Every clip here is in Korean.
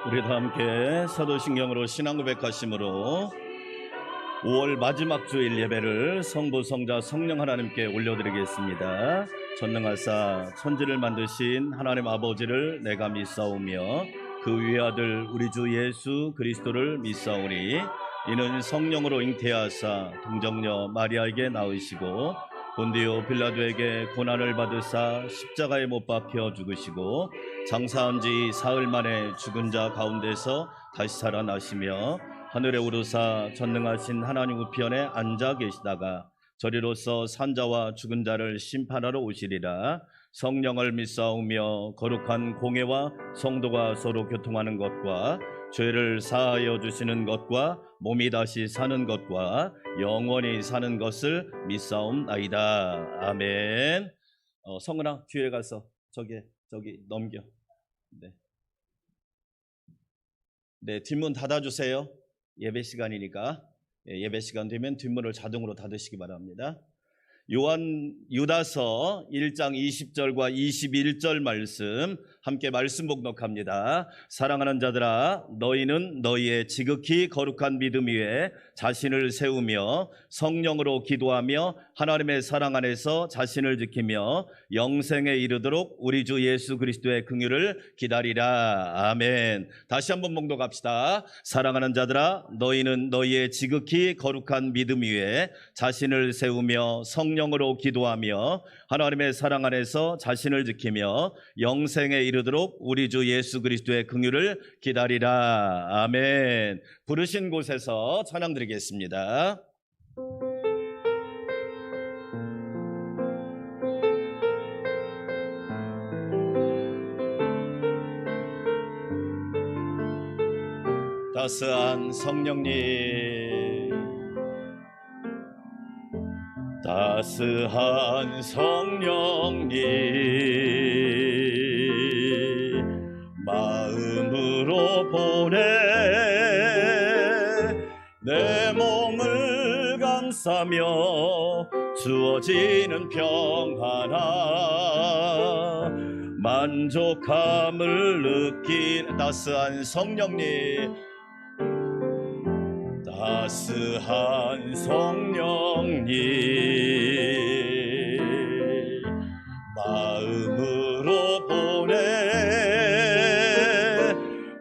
우리 다 함께 사도신경으로 신앙고백하심으로 5월 마지막 주일 예배를 성부, 성자, 성령 하나님께 올려드리겠습니다. 전능하사 천지를 만드신 하나님 아버지를 내가 믿사오며 그 위아들 우리 주 예수 그리스도를 믿사오니 이는 성령으로 잉태하사 동정녀 마리아에게 낳으시고 본디오 빌라도에게 고난을 받으사 십자가에 못 박혀 죽으시고 장사한 지 사흘 만에 죽은 자 가운데서 다시 살아나시며 하늘에 오르사 전능하신 하나님 우편에 앉아 계시다가 저리로서 산자와 죽은 자를 심판하러 오시리라. 성령을 믿사오며 거룩한 공회와 성도가 서로 교통하는 것과 죄를 사하여 주시는 것과 몸이 다시 사는 것과 영원히 사는 것을 믿사옵나이다. 아멘. 성은아 뒤에 가서 저기 넘겨. 네, 뒷문 닫아주세요. 예배 시간이니까. 예배 시간 되면 뒷문을 자동으로 닫으시기 바랍니다. 유다서 1장 20절과 21절 말씀 함께 말씀 봉독합니다. 사랑하는 자들아, 너희는 너희의 지극히 거룩한 믿음 위에 자신을 세우며 성령으로 기도하며 하나님의 사랑 안에서 자신을 지키며 영생에 이르도록 우리 주 예수 그리스도의 긍휼을 기다리라. 아멘. 다시 한번 봉독합시다. 사랑하는 자들아, 너희는 너희의 지극히 거룩한 믿음 위에 자신을 세우며 성령으로 기도하며 하나님의 사랑 안에서 자신을 지키며 영생에 이르도록 우리 주 예수 그리스도의 긍휼을 기다리라. 아멘. 부르신 곳에서 찬양 드리겠습니다. 따스한 성령님, 따스한 성령님, 마음으로 보내 내 몸을 감싸며 주어지는 평안아 만족함을 느낀 따스한 성령님, 따스한 성령님, 마음으로 보내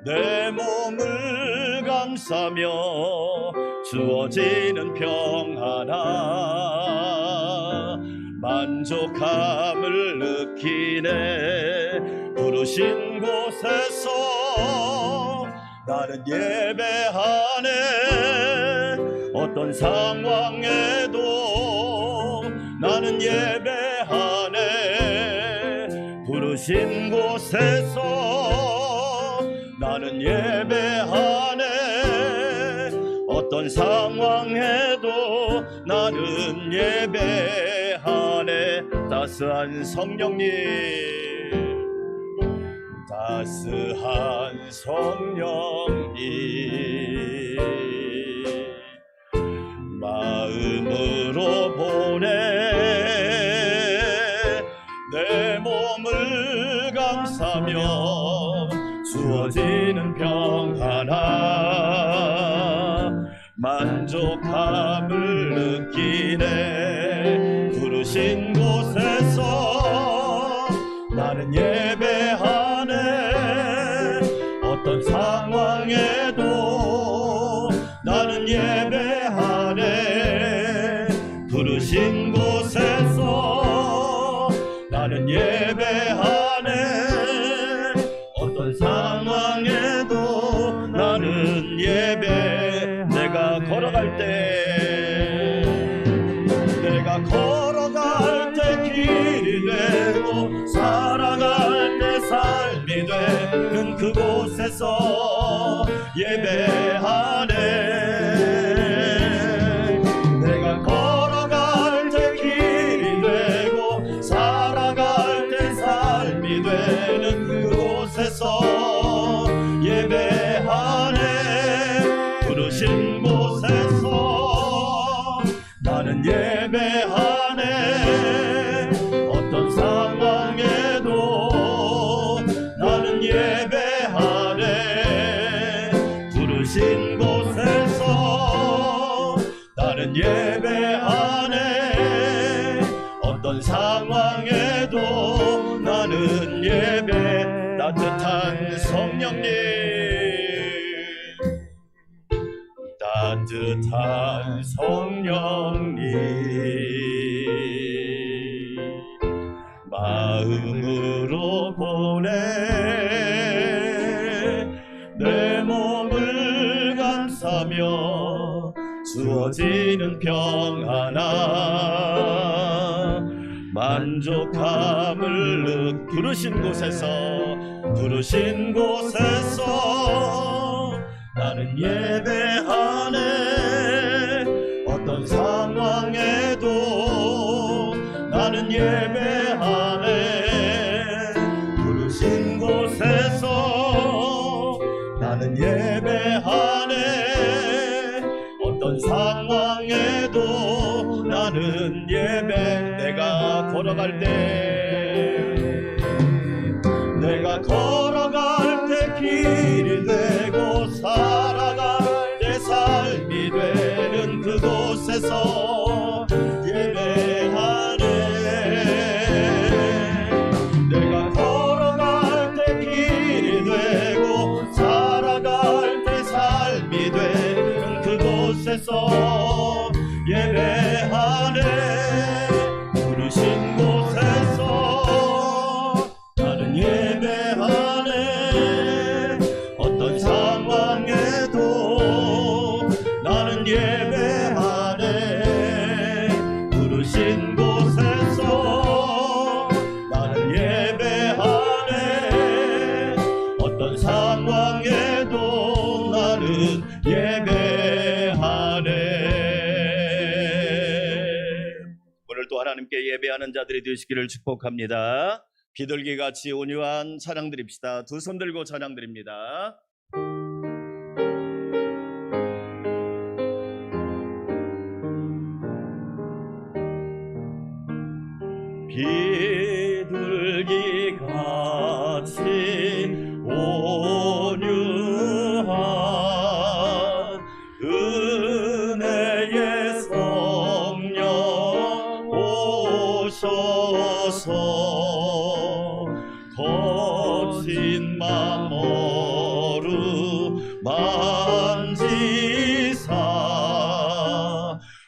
내 몸을 감싸며 주어지는 평안아 만족함을 느끼네. 부르신 곳에서 나는 예배하네. 어떤 상황에도 나는 예배하네. 부르신 곳에서 나는 예배하네. 어떤 상황에도 나는 예배하네. 따스한 성령님, 따스한 성령님, 마음으로 보내 내 몸을 감싸며 주어지는 평안아 만족함을 느끼네. 부르신 곳에서 나는 예배하네. 어떤 상황에도 나는 예배하네. 부르신 곳에서 나는 예배하네. 어떤 상황에도 나는 예배. 내가 걸어갈 때, 내가 걸어갈 때 길이 되고 살아갈 때 삶이 되는 그곳에서 예배하네. 내가 걸어갈 때 길이 되고 살아갈 때 삶이 되는 그곳에서 예배하네. 부르신 곳에서 나는 예배하네. 어떤 상황에도 나는 예배하네. 부르신 곳에서 나는 예배하네. 어떤 상황에도 나는 예배. 따뜻한 성령님, 따뜻한 성령님, 마음으로 보내. 내 몸을 감싸며 주어지는 평안함, 만족함을 부르신 곳에서, 부르신 곳에서 나는 예배하네. 어떤 상황에도 나는 예배하네. 부르신 곳에서 나는 예배하네. 어떤 상황에도 나는 예배. 내가 걸어갈 때, 내가 걸어갈 때 길이 되고 살아갈 때 삶이 되는 그곳에서 예배하네. 내가 걸어갈 때 길이 되고 살아갈 때 삶이 되는 그곳에서 예배하네. 부르신 곳에서 나는 예배하네. 어떤 상황에도 나는 예배하네. 부르신 곳에서 나는 예배하네. 어떤 상황에도 나는 예배하네. 오늘도 하나님께 예배하는 자들이 되시기를 축복합니다. 비둘기같이 온유한 찬양 드립시다. 두 손 들고 찬양 드립니다. 비둘기같이 온유한 은혜의 성령 오셔서 거친 맘 어루만지사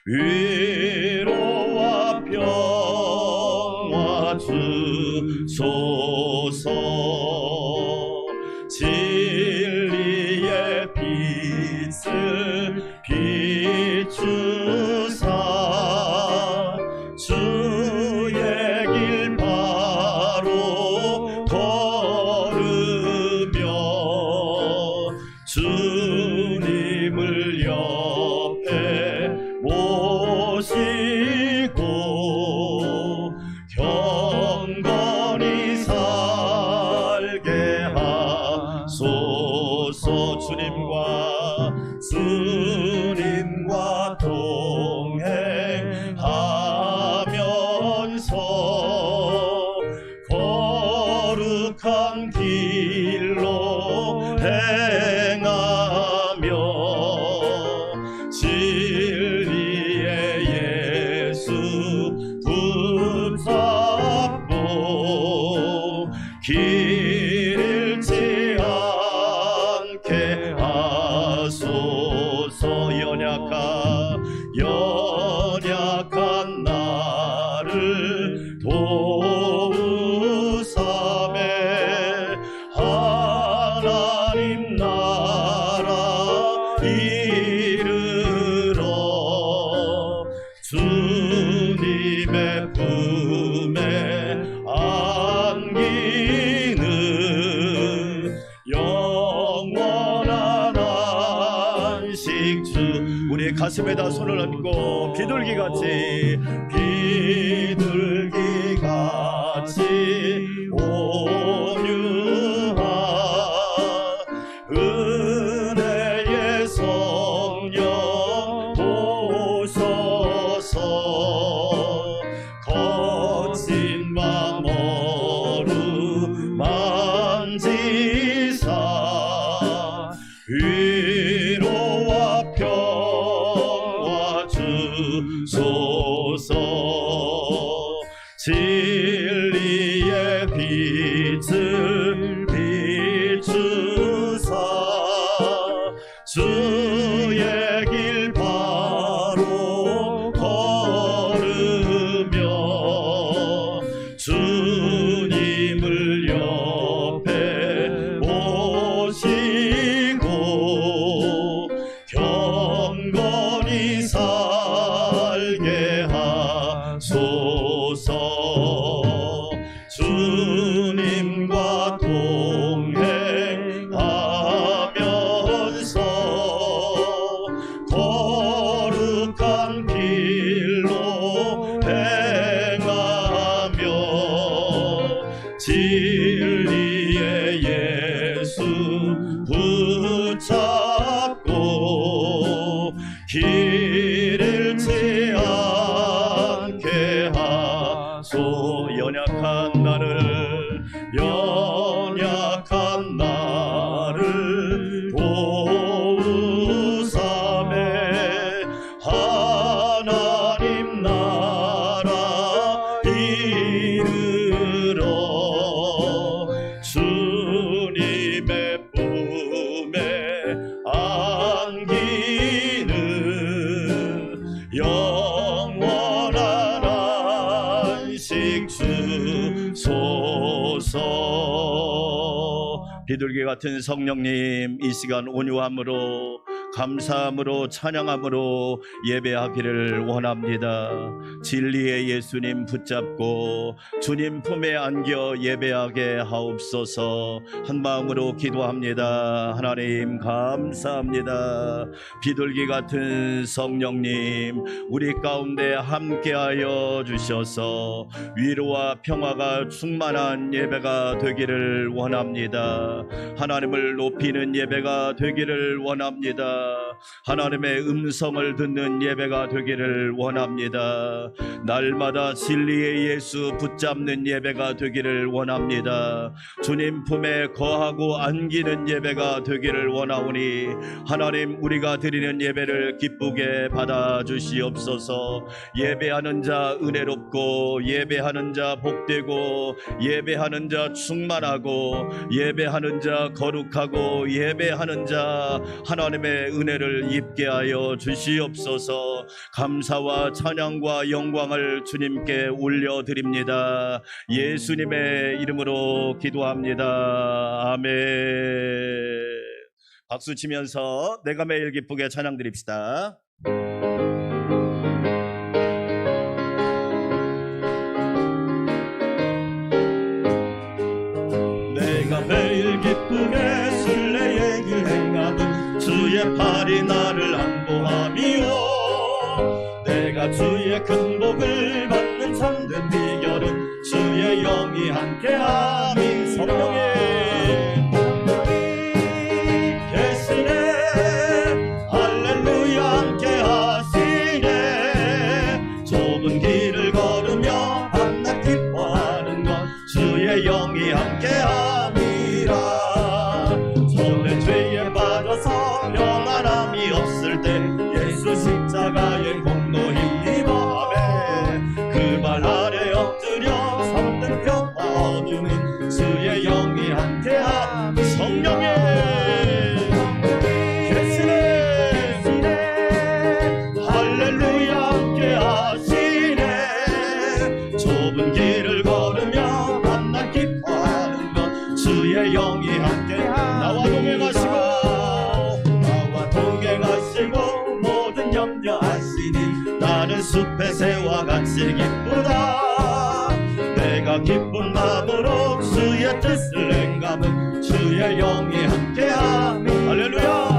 위로와 평화 주소서. 진리의 빛을 비추사 주의 길 바로 걸으며 주님을 옆에 모시고 경건히 살게 하소서. 주님과 동행하면서 거룩한 길로 행하며 진리의 예수 붙잡고 길 잃지 않게 하소서. 연약한 나를 도우사매 하나님 나라 이르러 주님의 품에 안기는 영원한 안식주. 우리 가슴에다 손을 얹고 비둘기같이 온유한 은혜의 성령 오셔서 거친 맘 어루만지사 위로와 평화 주소서. 진리의 빛을 비추사 주의 길 바로 걸으며 주님을 옆에 모시고 경건히 살게 하소서. 주님과 동행하면서 거룩한 길로 행하며 진리의 예수 붙잡고 길 잃지 않게 하소. 연약한 나를 도우사매 하나님 나라 이르러 주님의 품에 안기는 영원한 안식 주소서. 비둘기 같은 성령님, 이 시간 온유함으로 감사함으로 찬양함으로 예배하기를 원합니다. 진리의 예수님 붙잡고 주님 품에 안겨 예배하게 하옵소서. 한 마음으로 기도합니다. 하나님 감사합니다. 비둘기 같은 성령님, 우리 가운데 함께하여 주셔서 위로와 평화가 충만한 예배가 되기를 원합니다. 하나님을 높이는 예배가 되기를 원합니다. 하나님의 음성을 듣는 예배가 되기를 원합니다. 날마다 진리의 예수 붙잡는 예배가 되기를 원합니다. 주님 품에 거하고 안기는 예배가 되기를 원하오니 하나님, 우리가 드리는 예배를 기쁘게 받아주시옵소서. 예배하는 자 은혜롭고, 예배하는 자 복되고, 예배하는 자 충만하고, 예배하는 자 거룩하고, 예배하는 자 하나님의 은혜를 입게 하여 주시옵소서. 감사와 찬양과 영광을 주님께 올려드립니다. 예수님의 이름으로 기도합니다. 아멘. 박수 치면서 내가 매일 기쁘게 찬양 드립시다. 내가 매일 기쁘게 순례의 길 행하듯 주의 팔이 나를 안보하미요. 내가 주의 큰 복을 받는 참된 비결은 주의 영이 함께함이. 성령의 계시네. 할렐루야 함께하시네. 좁은 길을 걸으며 밤낮 기뻐하는 것 주의 영이 함께함이라. 손에 죄에 빠져서 평안함이 없을 때 예수 십자가의 공로 힘입어 하매 그 발 아래 엎드려 삼는 평화 얻으는 주의 영이 함께함. 성령의 계시네. 나는 숲의 새와 같이 기쁘다. 내가 기쁜 마음으로 주의 뜻을 행함은 주의 영이 함께함이. 할렐루야.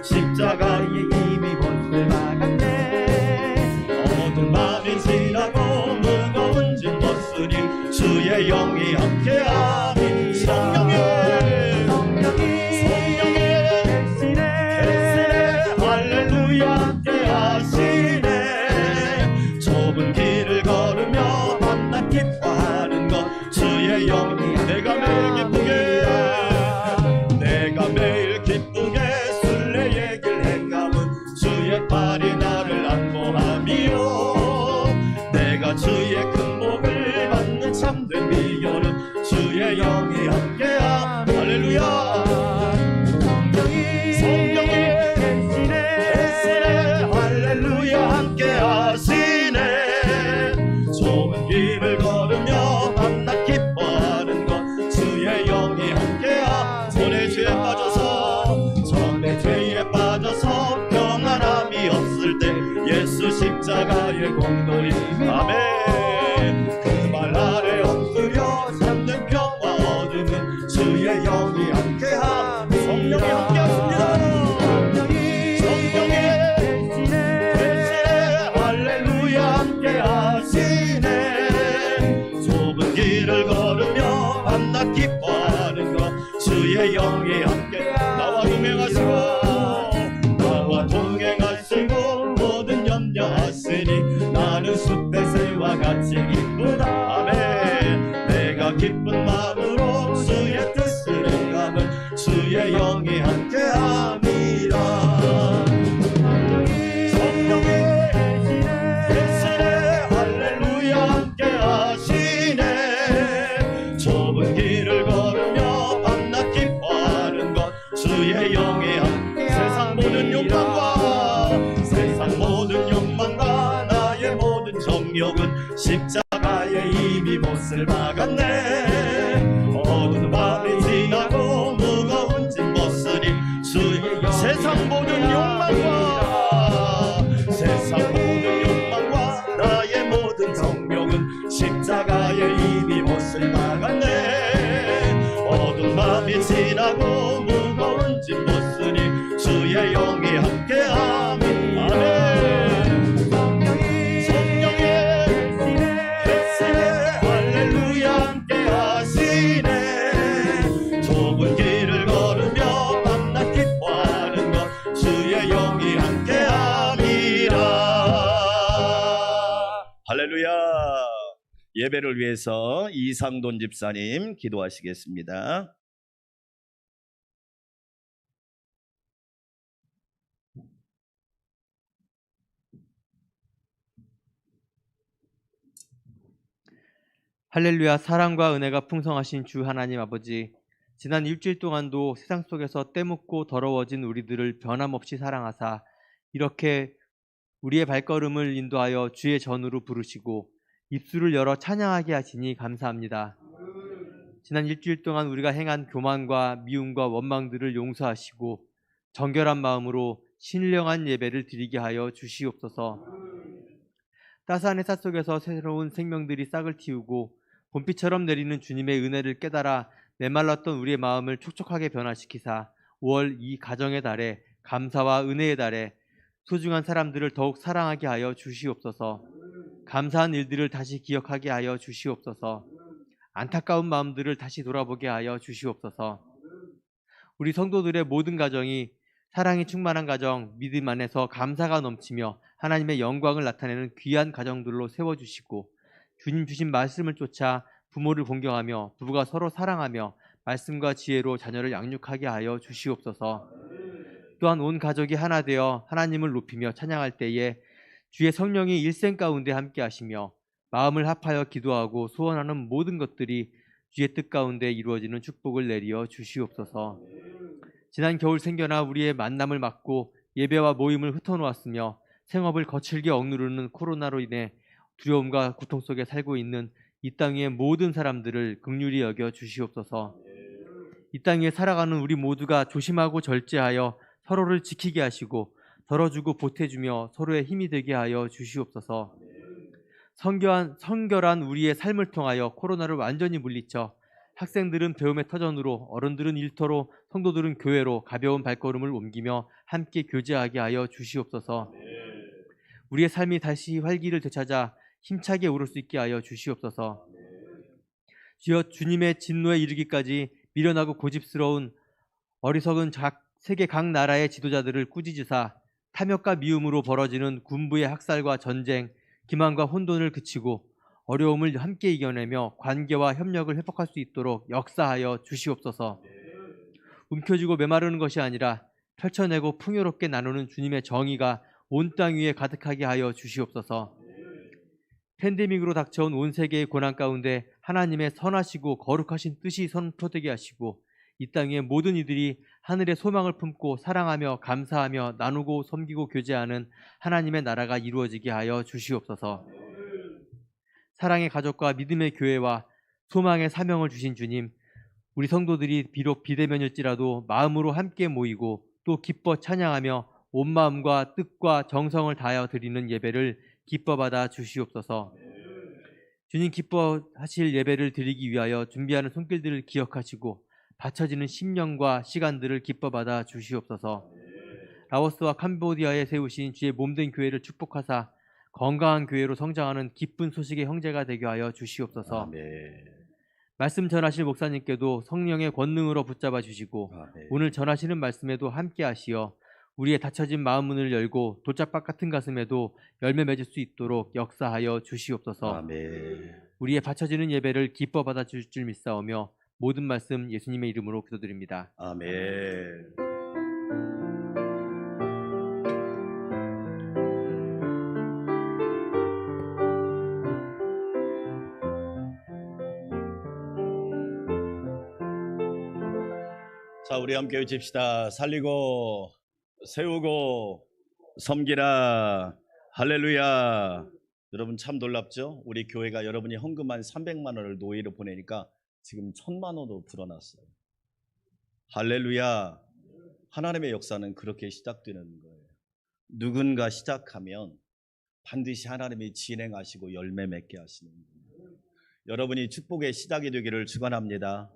십자가에 이미 못을 박았네. 모든 마음이 지나고 무거운 짐 벗으니 주의 영이 함께하니. 성령의 대신에 할렐루야 함께하시네. 좁은 길을 걸으며 밤낮 기뻐하는 것 주의 영이. 내가 매일 기쁘게, 내가 매일 기쁘게 팔이 나를 안보하며 내가 주의 큰 복을 받는 참된 비결은 주의 영이 함께함. 할렐루야. 성령이 대신에 할렐루야 함께하시네. 좁은 길을 걸으며 밤낮 기뻐하는 것 주의 영이 함께함. 전에 죄에 빠져서 평안함이 없을 때 예수 십자가의 공로리. 아멘. 그 말 아래 엎드려 참된 평화 얻으면 주의 영이 함께함. 성령이 함께하십니다. 성령이 대신에 할렐루야 함께하시네. 좁은 길을 걸으며 밤낮 기뻐하는 것 주의 영이 함께. 나와 동행하시고 모든 염려하시니 나는 숲의 새와 같이 기쁘다. 아멘. 내가 기쁜 마음으로 주의 뜻을 행함은 주의 영이 함께함이라. 성령이 대신에 할렐루야 함께하시네. 좁은 길을 걸으며 밤낮 기뻐하는 것 주의 영이 함께. 세상 모든 욕망과 나의 모든 정욕은 십자가에 이미 못을 박았네. 어두운 밤이 지나고 무거운 짐 벗으니 주의. 세상 모든 욕망과 나의 모든 정욕은 십자가에 이미 못을 박았네. 어두운 밤이 지나고 무거운 짐 벗으니 주의 영이 함께함이. 아멘. 할렐루야. 예배를 위해서 이상돈 집사님 기도하시겠습니다. 할렐루야. 사랑과 은혜가 풍성하신 주 하나님 아버지, 지난 일주일 동안도 세상 속에서 때묻고 더러워진 우리들을 변함없이 사랑하사 이렇게 우리의 발걸음을 인도하여 주의 전으로 부르시고 입술을 열어 찬양하게 하시니 감사합니다. 지난 일주일 동안 우리가 행한 교만과 미움과 원망들을 용서하시고 정결한 마음으로 신령한 예배를 드리게 하여 주시옵소서. 따스한 햇살 속에서 새로운 생명들이 싹을 틔우고 봄비처럼 내리는 주님의 은혜를 깨달아 메말랐던 우리의 마음을 촉촉하게 변화시키사 5월 이 가정의 달에, 감사와 은혜의 달에 소중한 사람들을 더욱 사랑하게 하여 주시옵소서. 감사한 일들을 다시 기억하게 하여 주시옵소서. 안타까운 마음들을 다시 돌아보게 하여 주시옵소서. 우리 성도들의 모든 가정이 사랑이 충만한 가정, 믿음 안에서 감사가 넘치며 하나님의 영광을 나타내는 귀한 가정들로 세워주시고, 주님 주신 말씀을 쫓아 부모를 공경하며 부부가 서로 사랑하며 말씀과 지혜로 자녀를 양육하게 하여 주시옵소서. 또한 온 가족이 하나 되어 하나님을 높이며 찬양할 때에 주의 성령이 일생 가운데 함께 하시며 마음을 합하여 기도하고 소원하는 모든 것들이 주의 뜻 가운데 이루어지는 축복을 내리어 주시옵소서. 지난 겨울 생겨나 우리의 만남을 막고 예배와 모임을 흩어놓았으며 생업을 거칠게 억누르는 코로나로 인해 두려움과 고통 속에 살고 있는 이 땅 위의 모든 사람들을 긍휼히 여겨 주시옵소서. 이 땅 위에 살아가는 우리 모두가 조심하고 절제하여 서로를 지키게 하시고 덜어주고 보태주며 서로의 힘이 되게 하여 주시옵소서. 성결한 우리의 삶을 통하여 코로나를 완전히 물리쳐 학생들은 배움의 터전으로, 어른들은 일터로, 성도들은 교회로 가벼운 발걸음을 옮기며 함께 교제하게 하여 주시옵소서. 우리의 삶이 다시 활기를 되찾아 힘차게 오를 수 있게 하여 주시옵소서. 주여, 주님의 진노에 이르기까지 미련하고 고집스러운 어리석은 세계 각 나라의 지도자들을 꾸짖으사 탐욕과 미움으로 벌어지는 군부의 학살과 전쟁, 기만과 혼돈을 그치고 어려움을 함께 이겨내며 관계와 협력을 회복할 수 있도록 역사하여 주시옵소서. 움켜쥐고 메마르는 것이 아니라 펼쳐내고 풍요롭게 나누는 주님의 정의가 온 땅 위에 가득하게 하여 주시옵소서. 팬데믹으로 닥쳐온 온 세계의 고난 가운데 하나님의 선하시고 거룩하신 뜻이 선포되게 하시고 이 땅의 모든 이들이 하늘의 소망을 품고 사랑하며 감사하며 나누고 섬기고 교제하는 하나님의 나라가 이루어지게 하여 주시옵소서. 사랑의 가족과 믿음의 교회와 소망의 사명을 주신 주님, 우리 성도들이 비록 비대면일지라도 마음으로 함께 모이고 또 기뻐 찬양하며 온 마음과 뜻과 정성을 다하여 드리는 예배를 기뻐 받아 주시옵소서. 주님 기뻐하실 예배를 드리기 위하여 준비하는 손길들을 기억하시고 바쳐지는 심령과 시간들을 기뻐 받아 주시옵소서. 라오스와 캄보디아에 세우신 주의 몸된 교회를 축복하사 건강한 교회로 성장하는 기쁜 소식의 형제가 되게 하여 주시옵소서. 아멘. 말씀 전하실 목사님께도 성령의 권능으로 붙잡아 주시고 아멘. 오늘 전하시는 말씀에도 함께 하시어 우리의 닫혀진 마음 문을 열고 돌짝밭 같은 가슴에도 열매 맺을 수 있도록 역사하여 주시옵소서. 아멘. 우리의 바쳐지는 예배를 기뻐 받아 주실 줄 믿사오며 모든 말씀 예수님의 이름으로 기도드립니다. 아멘. 자, 우리 함께 외칩시다. 살리고 세우고 섬기라. 할렐루야. 여러분 참 놀랍죠? 우리 교회가 여러분이 헌금한 300만 원을 노예로 보내니까 지금 1000만 원으로 불어났어요. 할렐루야. 하나님의 역사는 그렇게 시작되는 거예요. 누군가 시작하면 반드시 하나님이 진행하시고 열매 맺게 하시는 거예요. 여러분이 축복의 시작이 되기를 축원합니다.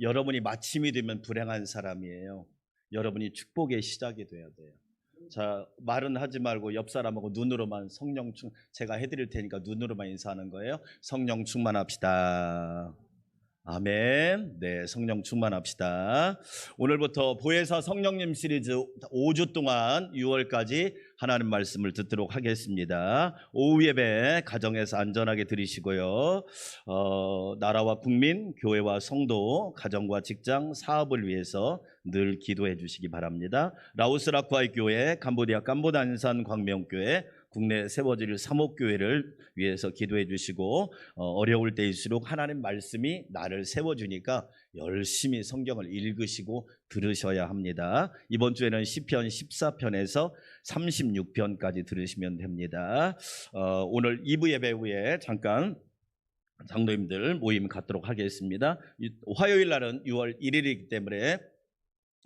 여러분이 마침이 되면 불행한 사람이에요. 여러분이 축복의 시작이 돼야 돼요. 자, 말은 하지 말고 옆 사람하고 눈으로만 제가 해드릴 테니까 눈으로만 인사하는 거예요. 성령 충만합시다. 아멘. 네, 성령 충만합시다. 오늘부터 보혜사 성령님 시리즈 5주 동안 6월까지 하나님 말씀을 듣도록 하겠습니다. 오후 예배 가정에서 안전하게 들으시고요. 나라와 국민, 교회와 성도, 가정과 직장, 사업을 위해서 늘 기도해 주시기 바랍니다. 라오스 라쿠아이 교회, 캄보디아 깜보단산 광명교회, 국내 세워질 사목교회를 위해서 기도해 주시고 어려울 때일수록 하나님 말씀이 나를 세워주니까 열심히 성경을 읽으시고 들으셔야 합니다. 이번 주에는 시편 14편에서 36편까지 들으시면 됩니다. 오늘 2부 예배 후에 잠깐 장로님들 모임 갖도록 하겠습니다. 화요일 날은 6월 1일이기 때문에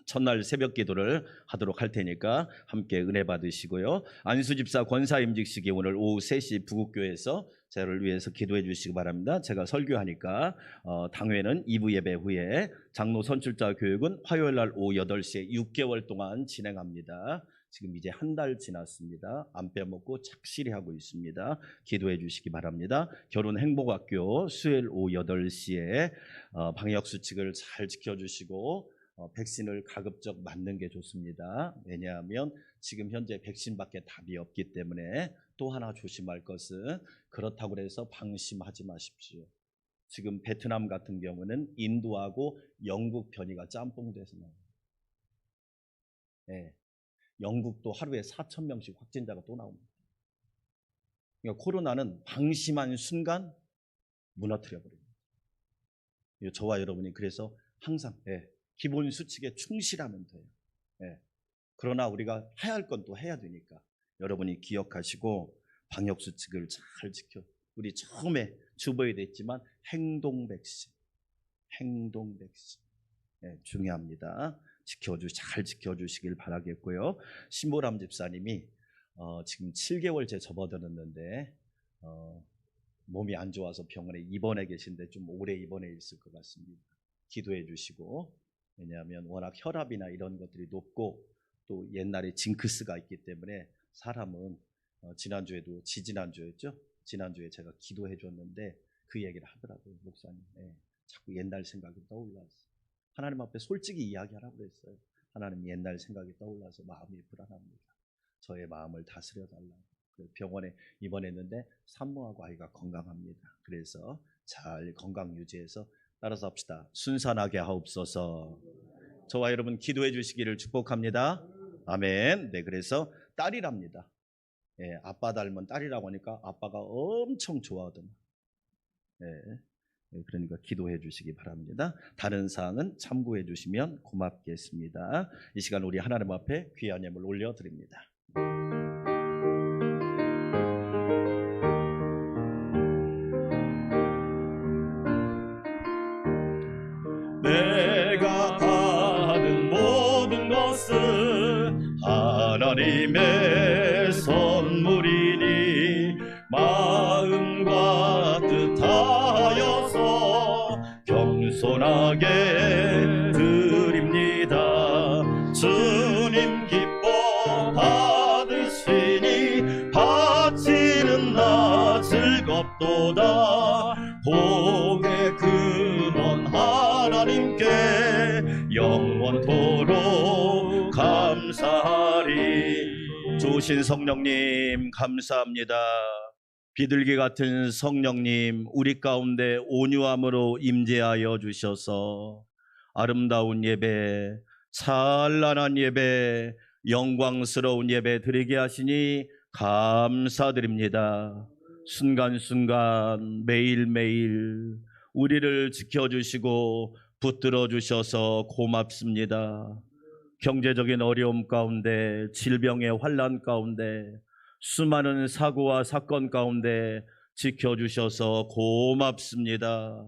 첫날 새벽 기도를 하도록 할 테니까 함께 은혜 받으시고요. 안수집사 권사임직식이 오늘 오후 3시 부국교회에서 저를 위해서 기도해 주시기 바랍니다. 제가 설교하니까 당회는 2부 예배 후에 장로 선출자 교육은 화요일 날 오후 8시에 6개월 동안 진행합니다. 지금 이제 한 달 지났습니다. 안 빼먹고 착실히 하고 있습니다. 기도해 주시기 바랍니다. 결혼행복학교 수요일 오후 8시에 방역수칙을 잘 지켜주시고 백신을 가급적 맞는 게 좋습니다. 왜냐하면 지금 현재 백신밖에 답이 없기 때문에 또 하나 조심할 것은 그렇다고 해서 방심하지 마십시오. 지금 베트남 같은 경우는 인도하고 영국 변이가 짬뽕돼서 나와요. 네. 영국도 하루에 4,000명씩 확진자가 또 나옵니다. 그러니까 코로나는 방심한 순간 무너뜨려 버립니다. 저와 여러분이 그래서 항상 기본 수칙에 충실하면 돼요. 예. 그러나 우리가 해야 할 건 또 해야 되니까 여러분이 기억하시고 방역 수칙을 잘 지켜. 우리 처음에 주보에도 있지만 행동 백신 중요합니다. 잘 지켜주시길 바라겠고요. 신보람 집사님이 지금 7개월째 접어들었는데 몸이 안 좋아서 병원에 입원해 계신데 좀 오래 입원해 있을 것 같습니다. 기도해 주시고, 왜냐하면 워낙 혈압이나 이런 것들이 높고 또 옛날에 징크스가 있기 때문에 사람은 지난주에도 지지난주였죠? 지난주에 제가 기도해 줬는데 그 얘기를 하더라고요. 목사님. 자꾸 옛날 생각이 떠올라서 하나님 앞에 솔직히 이야기하라고 그랬어요. 하나님 옛날 생각이 떠올라서 마음이 불안합니다. 저의 마음을 다스려 달라고. 병원에 입원했는데 산모하고 아이가 건강합니다. 그래서 잘 건강 유지해서 따라서 합시다. 순산하게 하옵소서. 저와 여러분 기도해 주시기를 축복합니다. 아멘. 네, 그래서 딸이랍니다. 아빠 닮은 딸이라고 하니까 아빠가 엄청 좋아하더만. 그러니까 기도해 주시기 바랍니다. 다른 사항은 참고해 주시면 고맙겠습니다. 이 시간 우리 하나님 앞에 귀한 예물 올려드립니다. 내가 받은 모든 것은 하나님의 선물이니 마음과 뜻하여서 겸손하게 드립니다. 주님 기뻐 받으시니 바치는 나 즐겁도다. 복의 근원 하나님께 영원토록 감사하리. 좋으신 성령님 감사합니다. 비둘기 같은 성령님 우리 가운데 온유함으로 임재하여 주셔서 아름다운 예배, 찬란한 예배, 영광스러운 예배 드리게 하시니 감사드립니다. 순간순간 매일매일 우리를 지켜주시고 붙들어 주셔서 고맙습니다. 경제적인 어려움 가운데, 질병의 환난 가운데, 수많은 사고와 사건 가운데 지켜주셔서 고맙습니다.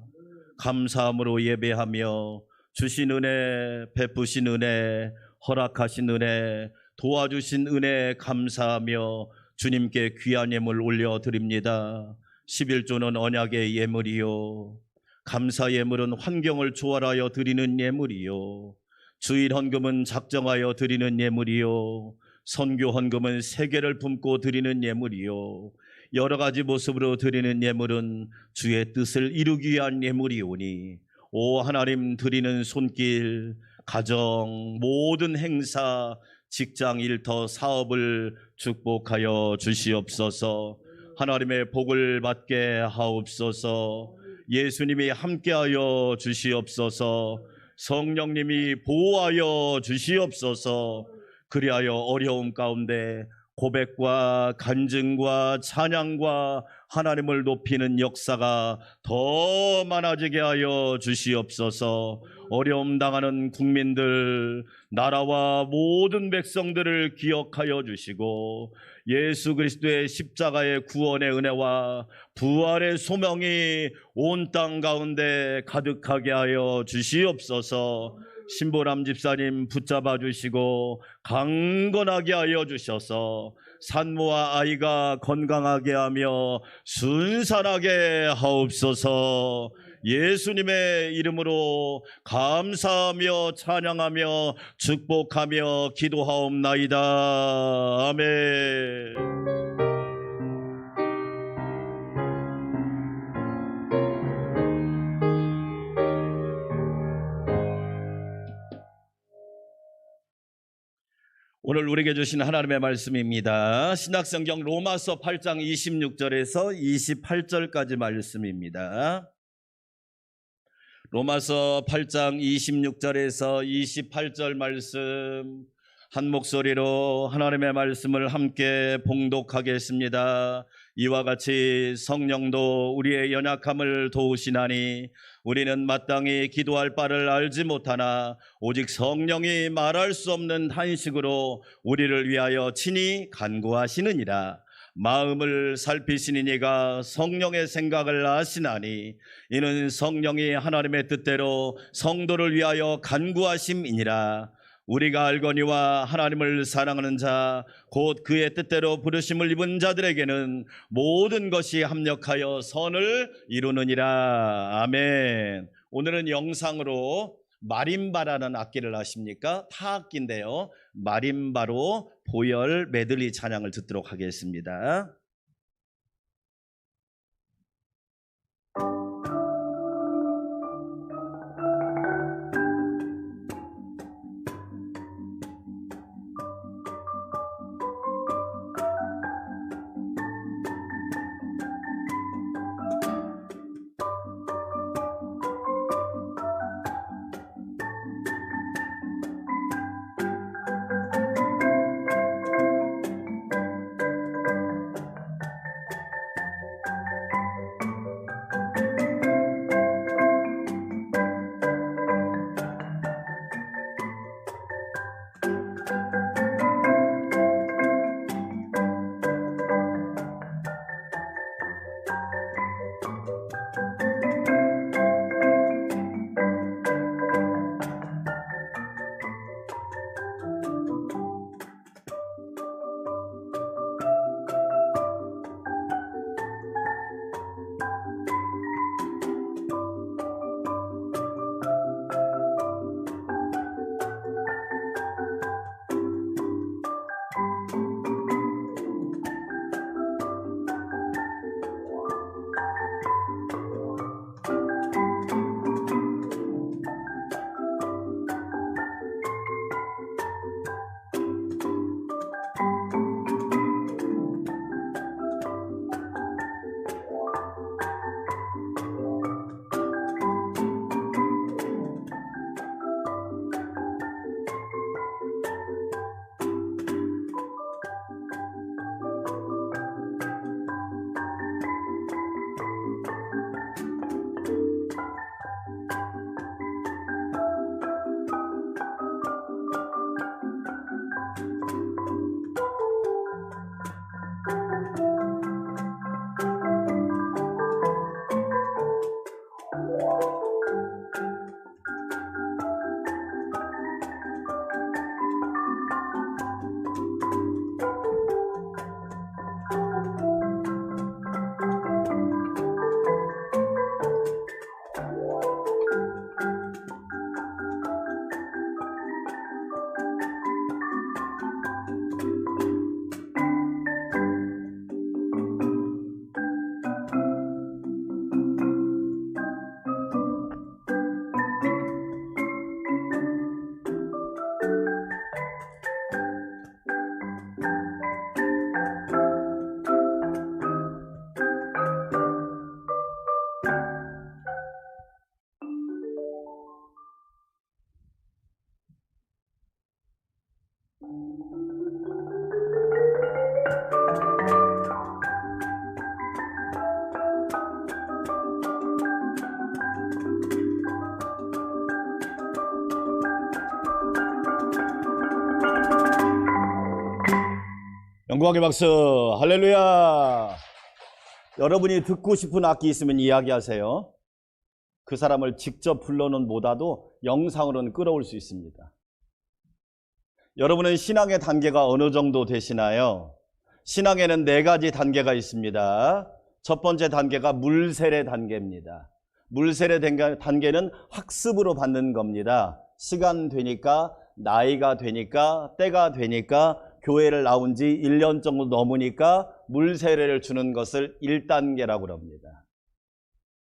감사함으로 예배하며 주신 은혜, 베푸신 은혜, 허락하신 은혜, 도와주신 은혜 감사하며 주님께 귀한 예물 올려드립니다. 11조는 언약의 예물이요, 감사 예물은 환경을 초월하여 드리는 예물이요, 주일 헌금은 작정하여 드리는 예물이요, 선교 헌금은 세계를 품고 드리는 예물이요, 여러 가지 모습으로 드리는 예물은 주의 뜻을 이루기 위한 예물이오니 오 하나님, 드리는 손길, 가정, 모든 행사, 직장, 일터, 사업을 축복하여 주시옵소서. 하나님의 복을 받게 하옵소서. 예수님이 함께하여 주시옵소서. 성령님이 보호하여 주시옵소서. 그리하여 어려움 가운데 고백과 간증과 찬양과 하나님을 높이는 역사가 더 많아지게 하여 주시옵소서. 어려움 당하는 국민들, 나라와 모든 백성들을 기억하여 주시고 예수 그리스도의 십자가의 구원의 은혜와 부활의 소명이 온 땅 가운데 가득하게 하여 주시옵소서. 신보람 집사님 붙잡아 주시고 강건하게 하여 주셔서 산모와 아이가 건강하게 하며 순산하게 하옵소서. 예수님의 이름으로 감사하며 찬양하며 축복하며 기도하옵나이다. 아멘. 오늘 우리에게 주신 하나님의 말씀입니다. 신약성경 로마서 8장 26절에서 28절까지 말씀입니다. 로마서 8장 26절에서 28절 말씀 한 목소리로 하나님의 말씀을 함께 봉독하겠습니다. 이와 같이 성령도 우리의 연약함을 도우시나니 우리는 마땅히 기도할 바를 알지 못하나 오직 성령이 말할 수 없는 탄식으로 우리를 위하여 친히 간구하시느니라. 마음을 살피시는 이가 성령의 생각을 아시나니 이는 성령이 하나님의 뜻대로 성도를 위하여 간구하심이니라. 우리가 알거니와 하나님을 사랑하는 자 곧 그의 뜻대로 부르심을 입은 자들에게는 모든 것이 합력하여 선을 이루느니라. 아멘. 오늘은 영상으로 마림바라는 악기를 아십니까? 타악기인데요. 마림바로 보혈 메들리 찬양을 듣도록 하겠습니다. 영광의 박수. 할렐루야. 여러분이 듣고 싶은 악기 있으면 이야기하세요. 그 사람을 직접 불러는 보다도 영상으로는 끌어올 수 있습니다. 여러분은 신앙의 단계가 어느 정도 되시나요? 신앙에는 4가지 단계가 있습니다. 첫 번째 단계가 물세례 단계입니다. 물세례 단계는 학습으로 받는 겁니다. 시간 되니까, 나이가 되니까, 때가 되니까, 교회를 나온 지 1년 정도 넘으니까 물세례를 주는 것을 1단계라고 합니다.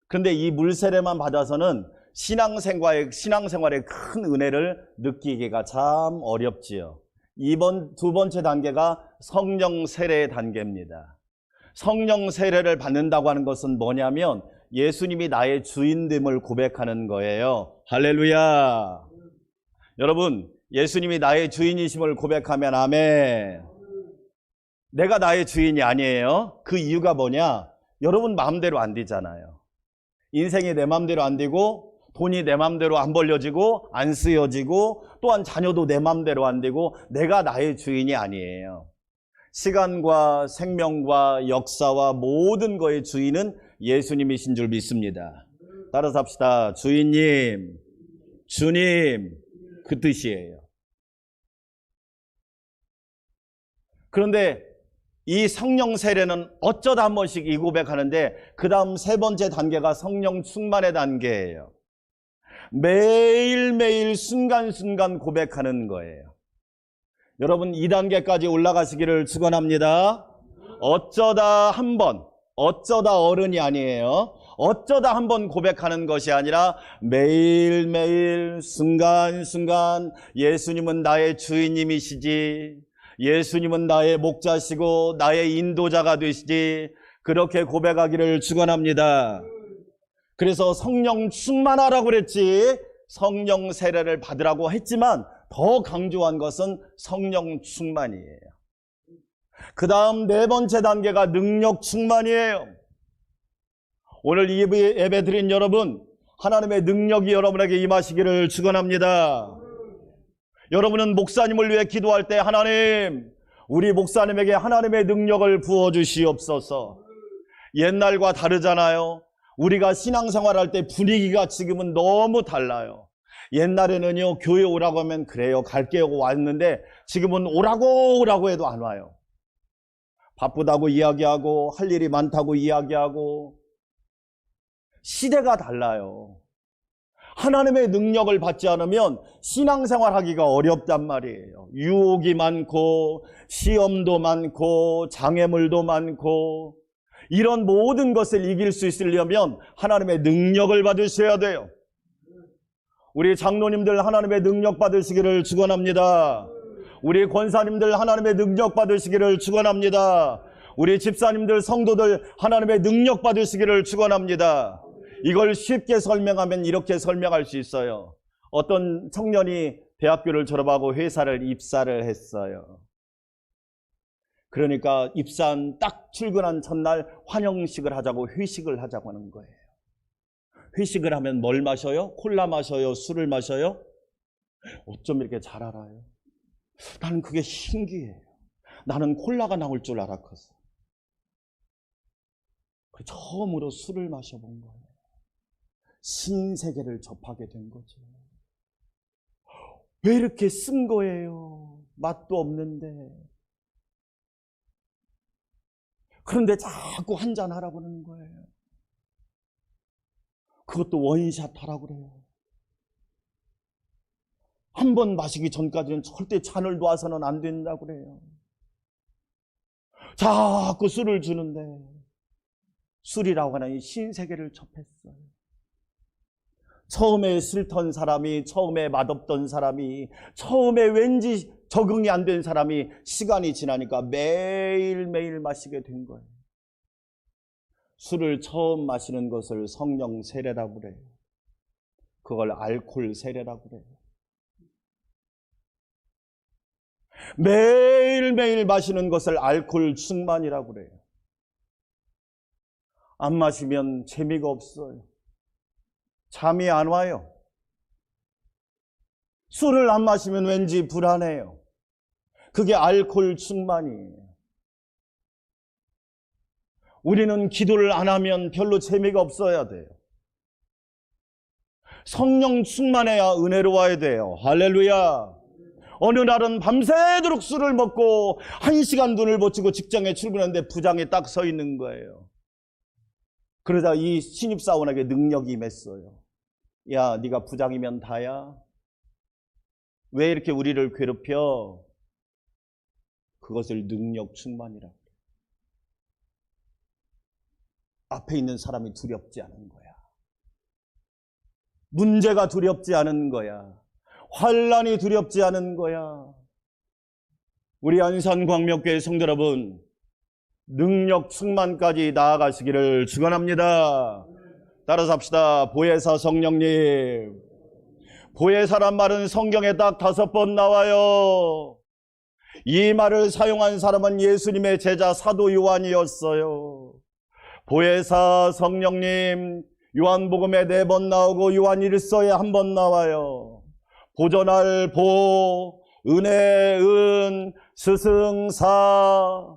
그런데 이 물세례만 받아서는 신앙생활의 큰 은혜를 느끼기가 참 어렵지요. 두 번째 단계가 성령 세례 단계입니다. 성령 세례를 받는다고 하는 것은 뭐냐면 예수님이 나의 주인됨을 고백하는 거예요. 할렐루야. 여러분, 예수님이 나의 주인이심을 고백하면 아멘. 내가 나의 주인이 아니에요. 그 이유가 뭐냐? 여러분 마음대로 안 되잖아요. 인생이 내 마음대로 안 되고, 돈이 내 마음대로 안 벌려지고 안 쓰여지고, 또한 자녀도 내 마음대로 안 되고, 내가 나의 주인이 아니에요. 시간과 생명과 역사와 모든 거의 주인은 예수님이신 줄 믿습니다. 따라서 합시다. 주인님, 주님, 그 뜻이에요. 그런데 이 성령 세례는 어쩌다 한 번씩 이 고백하는데, 그 다음 세 번째 단계가 성령 충만의 단계예요. 매일매일 순간순간 고백하는 거예요. 여러분 2단계까지 올라가시기를 축원합니다. 어쩌다 한 번, 어쩌다 어른이 아니에요. 어쩌다 한 번 고백하는 것이 아니라 매일매일 순간순간 예수님은 나의 주인님이시지, 예수님은 나의 목자시고 나의 인도자가 되시지, 그렇게 고백하기를 축원합니다. 그래서 성령 충만하라고 그랬지 성령 세례를 받으라고 했지만 더 강조한 것은 성령 충만이에요. 그 다음 네 번째 단계가 능력 충만이에요. 오늘 예배 드린 여러분, 하나님의 능력이 여러분에게 임하시기를 축원합니다. 여러분은 목사님을 위해 기도할 때 하나님, 우리 목사님에게 하나님의 능력을 부어주시옵소서. 옛날과 다르잖아요. 우리가 신앙생활할 때 분위기가 지금은 너무 달라요. 옛날에는요, 교회 오라고 하면 그래요, 갈게요 왔는데 지금은 오라고 해도 안 와요. 바쁘다고 이야기하고 할 일이 많다고 이야기하고, 시대가 달라요. 하나님의 능력을 받지 않으면 신앙생활 하기가 어렵단 말이에요. 유혹이 많고 시험도 많고 장애물도 많고, 이런 모든 것을 이길 수 있으려면 하나님의 능력을 받으셔야 돼요. 우리 장로님들 하나님의 능력 받으시기를 축원합니다. 우리 권사님들 하나님의 능력 받으시기를 축원합니다. 우리 집사님들, 성도들 하나님의 능력 받으시기를 축원합니다. 이걸 쉽게 설명하면 이렇게 설명할 수 있어요. 어떤 청년이 대학교를 졸업하고 회사를 입사를 했어요. 그러니까 입사한 딱 출근한 첫날 환영식을 하자고, 회식을 하자고 하는 거예요. 회식을 하면 뭘 마셔요? 콜라 마셔요? 술을 마셔요? 어쩜 이렇게 잘 알아요? 나는 그게 신기해요. 나는 콜라가 나올 줄 알았거든. 처음으로 술을 마셔본 거예요. 신세계를 접하게 된 거죠. 왜 이렇게 쓴 거예요? 맛도 없는데. 그런데 자꾸 한잔 하라고 하는 거예요. 그것도 원샷 하라고 그래요. 한 번 마시기 전까지는 절대 잔을 놔서는 안 된다고 그래요. 자꾸 술을 주는데, 술이라고 하는 이 신세계를 접했어요. 처음에 술턴 사람이, 처음에 맛없던 사람이, 처음에 왠지 적응이 안 된 사람이 시간이 지나니까 매일매일 마시게 된 거예요. 술을 처음 마시는 것을 성령 세례라고 그래요. 그걸 알코올 세례라고 그래요. 매일매일 마시는 것을 알코올 충만이라고 그래요. 안 마시면 재미가 없어요. 잠이 안 와요. 술을 안 마시면 왠지 불안해요. 그게 알코올 충만이에요. 우리는 기도를 안 하면 별로 재미가 없어야 돼요. 성령 충만해야 은혜로워야 돼요. 할렐루야. 어느 날은 밤새도록 술을 먹고 1시간 눈을 붙이고 직장에 출근했는데 부장에 딱 서 있는 거예요. 그러다 이 신입사원에게 능력이 임했어요. 야, 네가 부장이면 다야? 왜 이렇게 우리를 괴롭혀? 그것을 능력 충만이라고. 앞에 있는 사람이 두렵지 않은 거야. 문제가 두렵지 않은 거야. 환난이 두렵지 않은 거야. 우리 안산광명교회 성도 여러분, 능력 충만까지 나아가시기를 축원합니다. 따라서 합시다. 보혜사 성령님. 보혜사란 말은 성경에 딱 5번 나와요. 이 말을 사용한 사람은 예수님의 제자 사도 요한이었어요. 보혜사 성령님, 요한복음에 4번 나오고 요한 1서에 1번 나와요. 보존할 보, 은혜, 은, 스승사.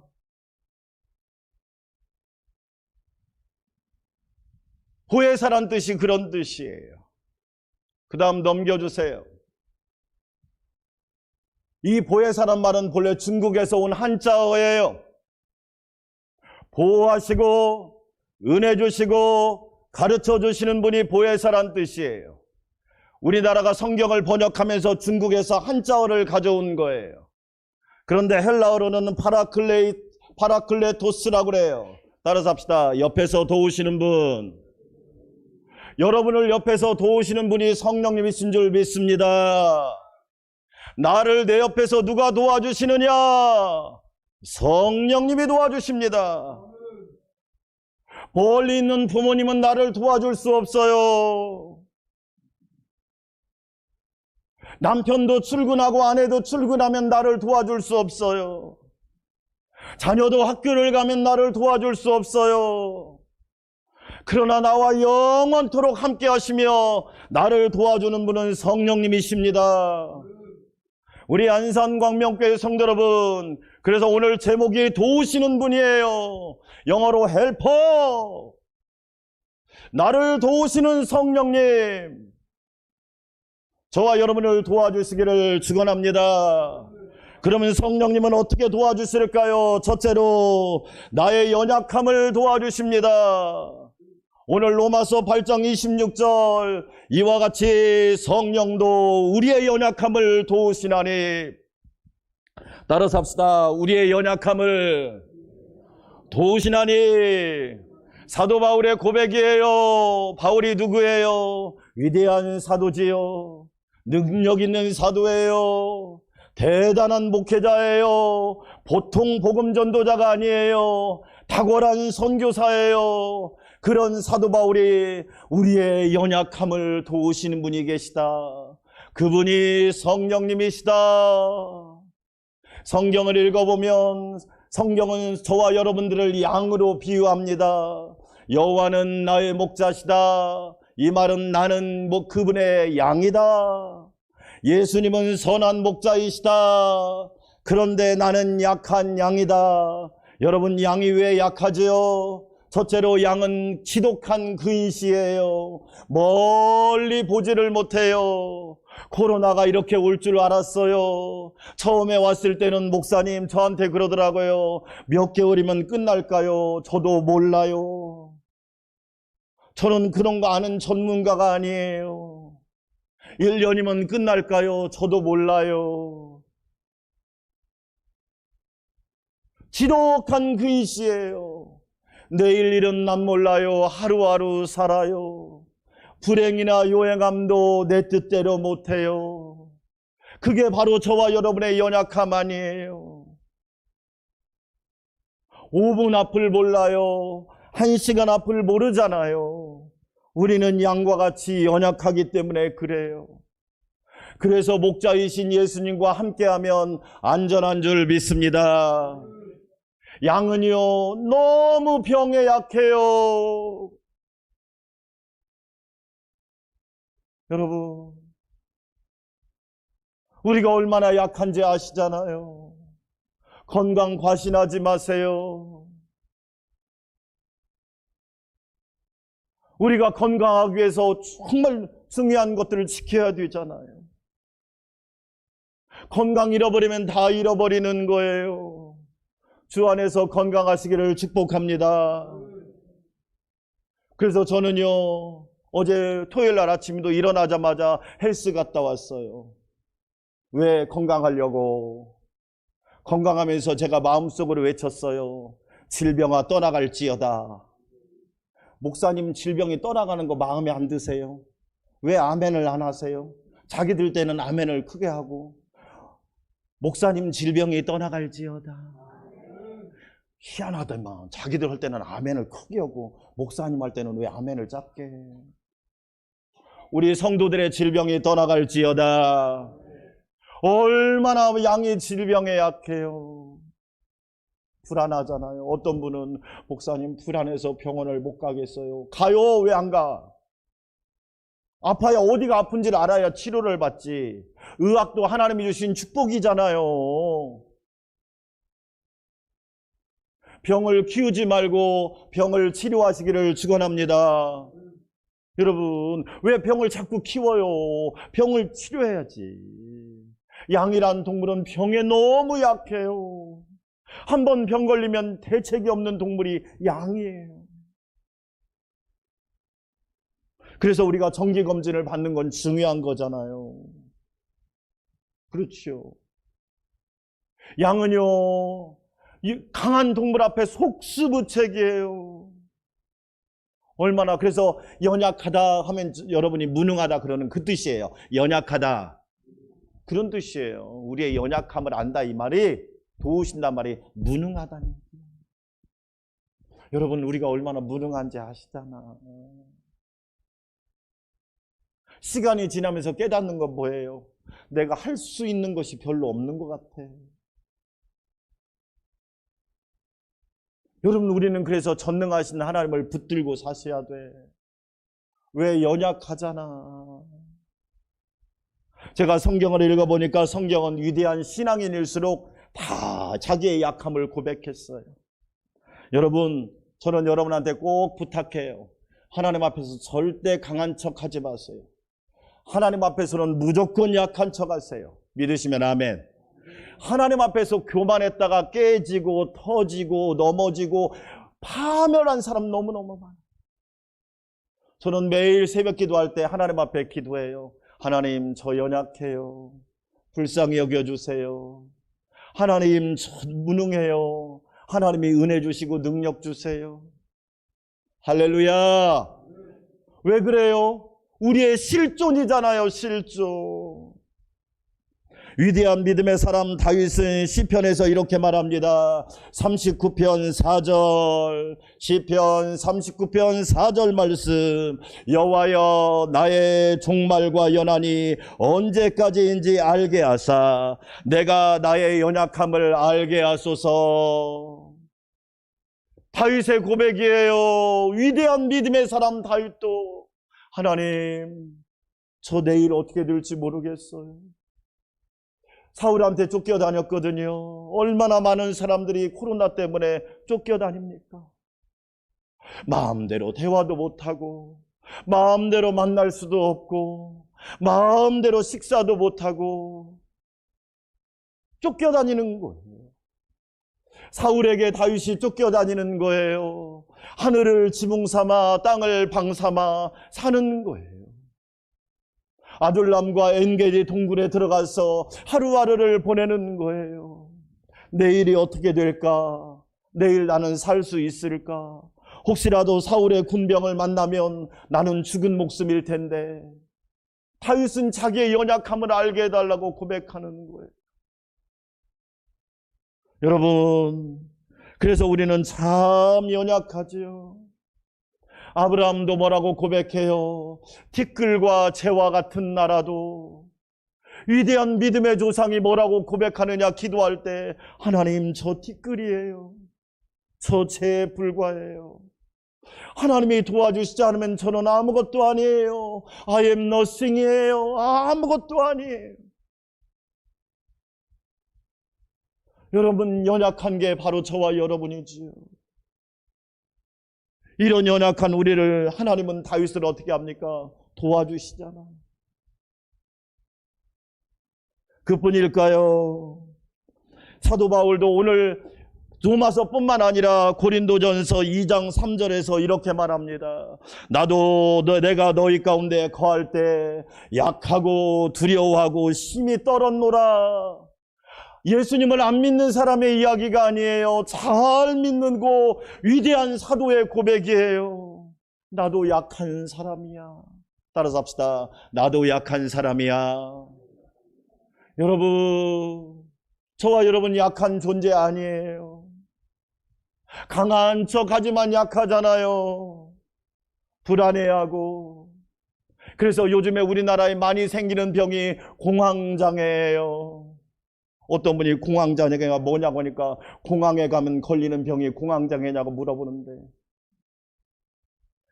보혜사란 뜻이 그런 뜻이에요. 그 다음 넘겨주세요. 이 보혜사란 말은 본래 중국에서 온 한자어예요. 보호하시고 은혜 주시고 가르쳐 주시는 분이 보혜사란 뜻이에요. 우리나라가 성경을 번역하면서 중국에서 한자어를 가져온 거예요. 그런데 헬라어로는 파라클레토스라고 그래요. 따라서 합시다. 옆에서 도우시는 분. 여러분을 옆에서 도우시는 분이 성령님이신 줄 믿습니다. 나를 내 옆에서 누가 도와주시느냐? 성령님이 도와주십니다. 멀리 있는 부모님은 나를 도와줄 수 없어요. 남편도 출근하고 아내도 출근하면 나를 도와줄 수 없어요. 자녀도 학교를 가면 나를 도와줄 수 없어요. 그러나 나와 영원토록 함께 하시며 나를 도와주는 분은 성령님이십니다. 우리 안산광명교회 성도 여러분, 그래서 오늘 제목이 도우시는 분이에요. 영어로 헬퍼. 나를 도우시는 성령님, 저와 여러분을 도와주시기를 축원합니다. 그러면 성령님은 어떻게 도와주실까요? 첫째로 나의 연약함을 도와주십니다. 오늘 로마서 8장 26절, 이와 같이 성령도 우리의 연약함을 도우시나니. 따라서 합시다. 우리의 연약함을 도우시나니. 사도 바울의 고백이에요. 바울이 누구예요? 위대한 사도지요. 능력 있는 사도예요. 대단한 목회자예요. 보통 복음 전도자가 아니에요. 탁월한 선교사예요. 그런 사도 바울이 우리의 연약함을 도우시는 분이 계시다. 그분이 성령님이시다. 성경을 읽어보면 성경은 저와 여러분들을 양으로 비유합니다. 여호와는 나의 목자시다. 이 말은 나는 그분의 양이다. 예수님은 선한 목자이시다. 그런데 나는 약한 양이다. 여러분, 양이 왜 약하지요? 첫째로 양은 지독한 근시예요. 멀리 보지를 못해요. 코로나가 이렇게 올 줄 알았어요. 처음에 왔을 때는 목사님 저한테 그러더라고요. 몇 개월이면 끝날까요? 저도 몰라요. 저는 그런 거 아는 전문가가 아니에요. 1년이면 끝날까요? 저도 몰라요. 지독한 근시예요. 내일 일은 난 몰라요. 하루하루 살아요. 불행이나 요행함도 내 뜻대로 못해요. 그게 바로 저와 여러분의 연약함 아니에요. 5분 앞을 몰라요. 1시간 앞을 모르잖아요. 우리는 양과 같이 연약하기 때문에 그래요. 그래서 목자이신 예수님과 함께하면 안전한 줄 믿습니다. 양은요, 너무 병에 약해요. 여러분, 우리가 얼마나 약한지 아시잖아요. 건강 과신하지 마세요. 우리가 건강하기 위해서 정말 중요한 것들을 지켜야 되잖아요. 건강 잃어버리면 다 잃어버리는 거예요. 주 안에서 건강하시기를 축복합니다. 그래서 저는요, 어제 토요일 날 아침에도 일어나자마자 헬스 갔다 왔어요. 왜? 건강하려고. 건강하면서 제가 마음속으로 외쳤어요. 질병아 떠나갈지어다. 목사님, 질병이 떠나가는 거 마음에 안 드세요? 왜 아멘을 안 하세요? 자기들 때는 아멘을 크게 하고, 목사님 질병이 떠나갈지어다. 희한하더만. 자기들 할 때는 아멘을 크게 하고 목사님 할 때는 왜 아멘을 작게 해? 우리 성도들의 질병이 떠나갈지어다. 얼마나 양이 질병에 약해요. 불안하잖아요. 어떤 분은 목사님 불안해서 병원을 못 가겠어요. 가요. 왜 안 가? 아파야 어디가 아픈지를 알아야 치료를 받지. 의학도 하나님이 주신 축복이잖아요. 병을 키우지 말고 병을 치료하시기를 축원합니다. 여러분, 왜 병을 자꾸 키워요? 병을 치료해야지. 양이란 동물은 병에 너무 약해요. 한번 병 걸리면 대책이 없는 동물이 양이에요. 그래서 우리가 정기검진을 받는 건 중요한 거잖아요. 그렇죠. 양은요, 이 강한 동물 앞에 속수무책이에요. 얼마나, 그래서 연약하다 하면 여러분이 무능하다 그러는 그 뜻이에요. 연약하다. 그런 뜻이에요. 우리의 연약함을 안다 이 말이, 도우신단 말이 무능하다는 얘기예요. 여러분, 우리가 얼마나 무능한지 아시잖아. 시간이 지나면서 깨닫는 건 뭐예요? 내가 할 수 있는 것이 별로 없는 것 같아. 여러분, 우리는 그래서 전능하신 하나님을 붙들고 사셔야 돼. 왜? 연약하잖아. 제가 성경을 읽어보니까 성경은 위대한 신앙인일수록 다 자기의 약함을 고백했어요. 여러분, 저는 여러분한테 꼭 부탁해요. 하나님 앞에서 절대 강한 척 하지 마세요. 하나님 앞에서는 무조건 약한 척 하세요. 믿으시면 아멘. 하나님 앞에서 교만했다가 깨지고 터지고 넘어지고 파멸한 사람 너무너무 많아요. 저는 매일 새벽 기도할 때 하나님 앞에 기도해요. 하나님, 저 연약해요. 불쌍히 여겨주세요. 하나님, 저 무능해요. 하나님이 은혜 주시고 능력 주세요. 할렐루야. 왜 그래요? 우리의 실존이잖아요. 실존. 위대한 믿음의 사람 다윗은 시편에서 이렇게 말합니다. 39편 4절, 시편 39편 4절 말씀. 여호와여, 나의 종말과 연한이 언제까지인지 알게 하사 내가 나의 연약함을 알게 하소서. 다윗의 고백이에요. 위대한 믿음의 사람 다윗도, 하나님, 저 내일 어떻게 될지 모르겠어요. 사울한테 쫓겨다녔거든요. 얼마나 많은 사람들이 코로나 때문에 쫓겨다닙니까? 마음대로 대화도 못하고, 마음대로 만날 수도 없고, 마음대로 식사도 못하고 쫓겨다니는 거예요. 사울에게 다윗이 쫓겨다니는 거예요. 하늘을 지붕 삼아 땅을 방 삼아 사는 거예요. 아둘람과 엔게디 동굴에 들어가서 하루하루를 보내는 거예요. 내일이 어떻게 될까? 내일 나는 살 수 있을까? 혹시라도 사울의 군병을 만나면 나는 죽은 목숨일 텐데. 다윗은 자기의 연약함을 알게 해달라고 고백하는 거예요. 여러분, 그래서 우리는 참 연약하지요. 아브라함도 뭐라고 고백해요? 티끌과 재와 같은 나라도. 위대한 믿음의 조상이 뭐라고 고백하느냐? 기도할 때, 하나님, 저 티끌이에요. 저 재에 불과해요. 하나님이 도와주시지 않으면 저는 아무것도 아니에요. I am nothing이에요. 아무것도 아니에요. 여러분, 연약한 게 바로 저와 여러분이지요. 이런 연약한 우리를 하나님은 다윗을 어떻게 합니까? 도와주시잖아요. 그뿐일까요? 사도 바울도 오늘 로마서뿐만 아니라 고린도전서 2장 3절에서 이렇게 말합니다. 나도 내가 너희 가운데 거할 때 약하고 두려워하고 심히 떨었노라. 예수님을 안 믿는 사람의 이야기가 아니에요. 잘 믿는 위대한 사도의 고백이에요. 나도 약한 사람이야. 따라서 합시다. 나도 약한 사람이야. 여러분, 저와 여러분 약한 존재 아니에요. 강한 척하지만 약하잖아요. 불안해하고. 그래서 요즘에 우리나라에 많이 생기는 병이 공황장애예요. 어떤 분이 공황장애가 뭐냐고 하니까 공항에 가면 걸리는 병이 공황장애냐고 물어보는데,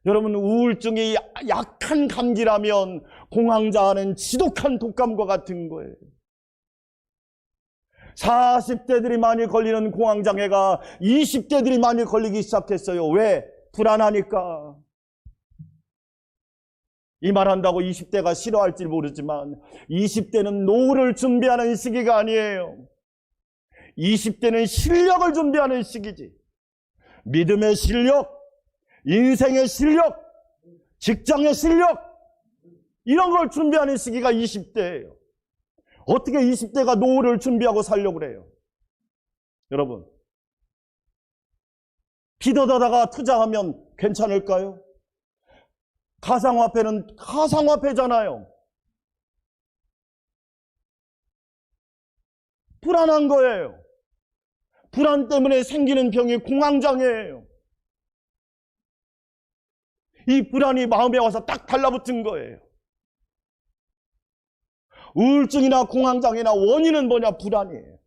여러분, 우울증이 약한 감기라면 공황장애는 지독한 독감과 같은 거예요. 40대들이 많이 걸리는 공황장애가 20대들이 많이 걸리기 시작했어요. 왜? 불안하니까. 이 말한다고 20대가 싫어할지 모르지만 20대는 노후를 준비하는 시기가 아니에요. 20대는 실력을 준비하는 시기지. 믿음의 실력, 인생의 실력, 직장의 실력, 이런 걸 준비하는 시기가 20대예요. 어떻게 20대가 노후를 준비하고 살려고 그래요? 여러분, 빚어다가 투자하면 괜찮을까요? 가상화폐는 가상화폐잖아요. 불안한 거예요. 불안 때문에 생기는 병이 공황장애예요. 이 불안이 마음에 와서 딱 달라붙은 거예요. 우울증이나 공황장애나 원인은 뭐냐? 불안이에요.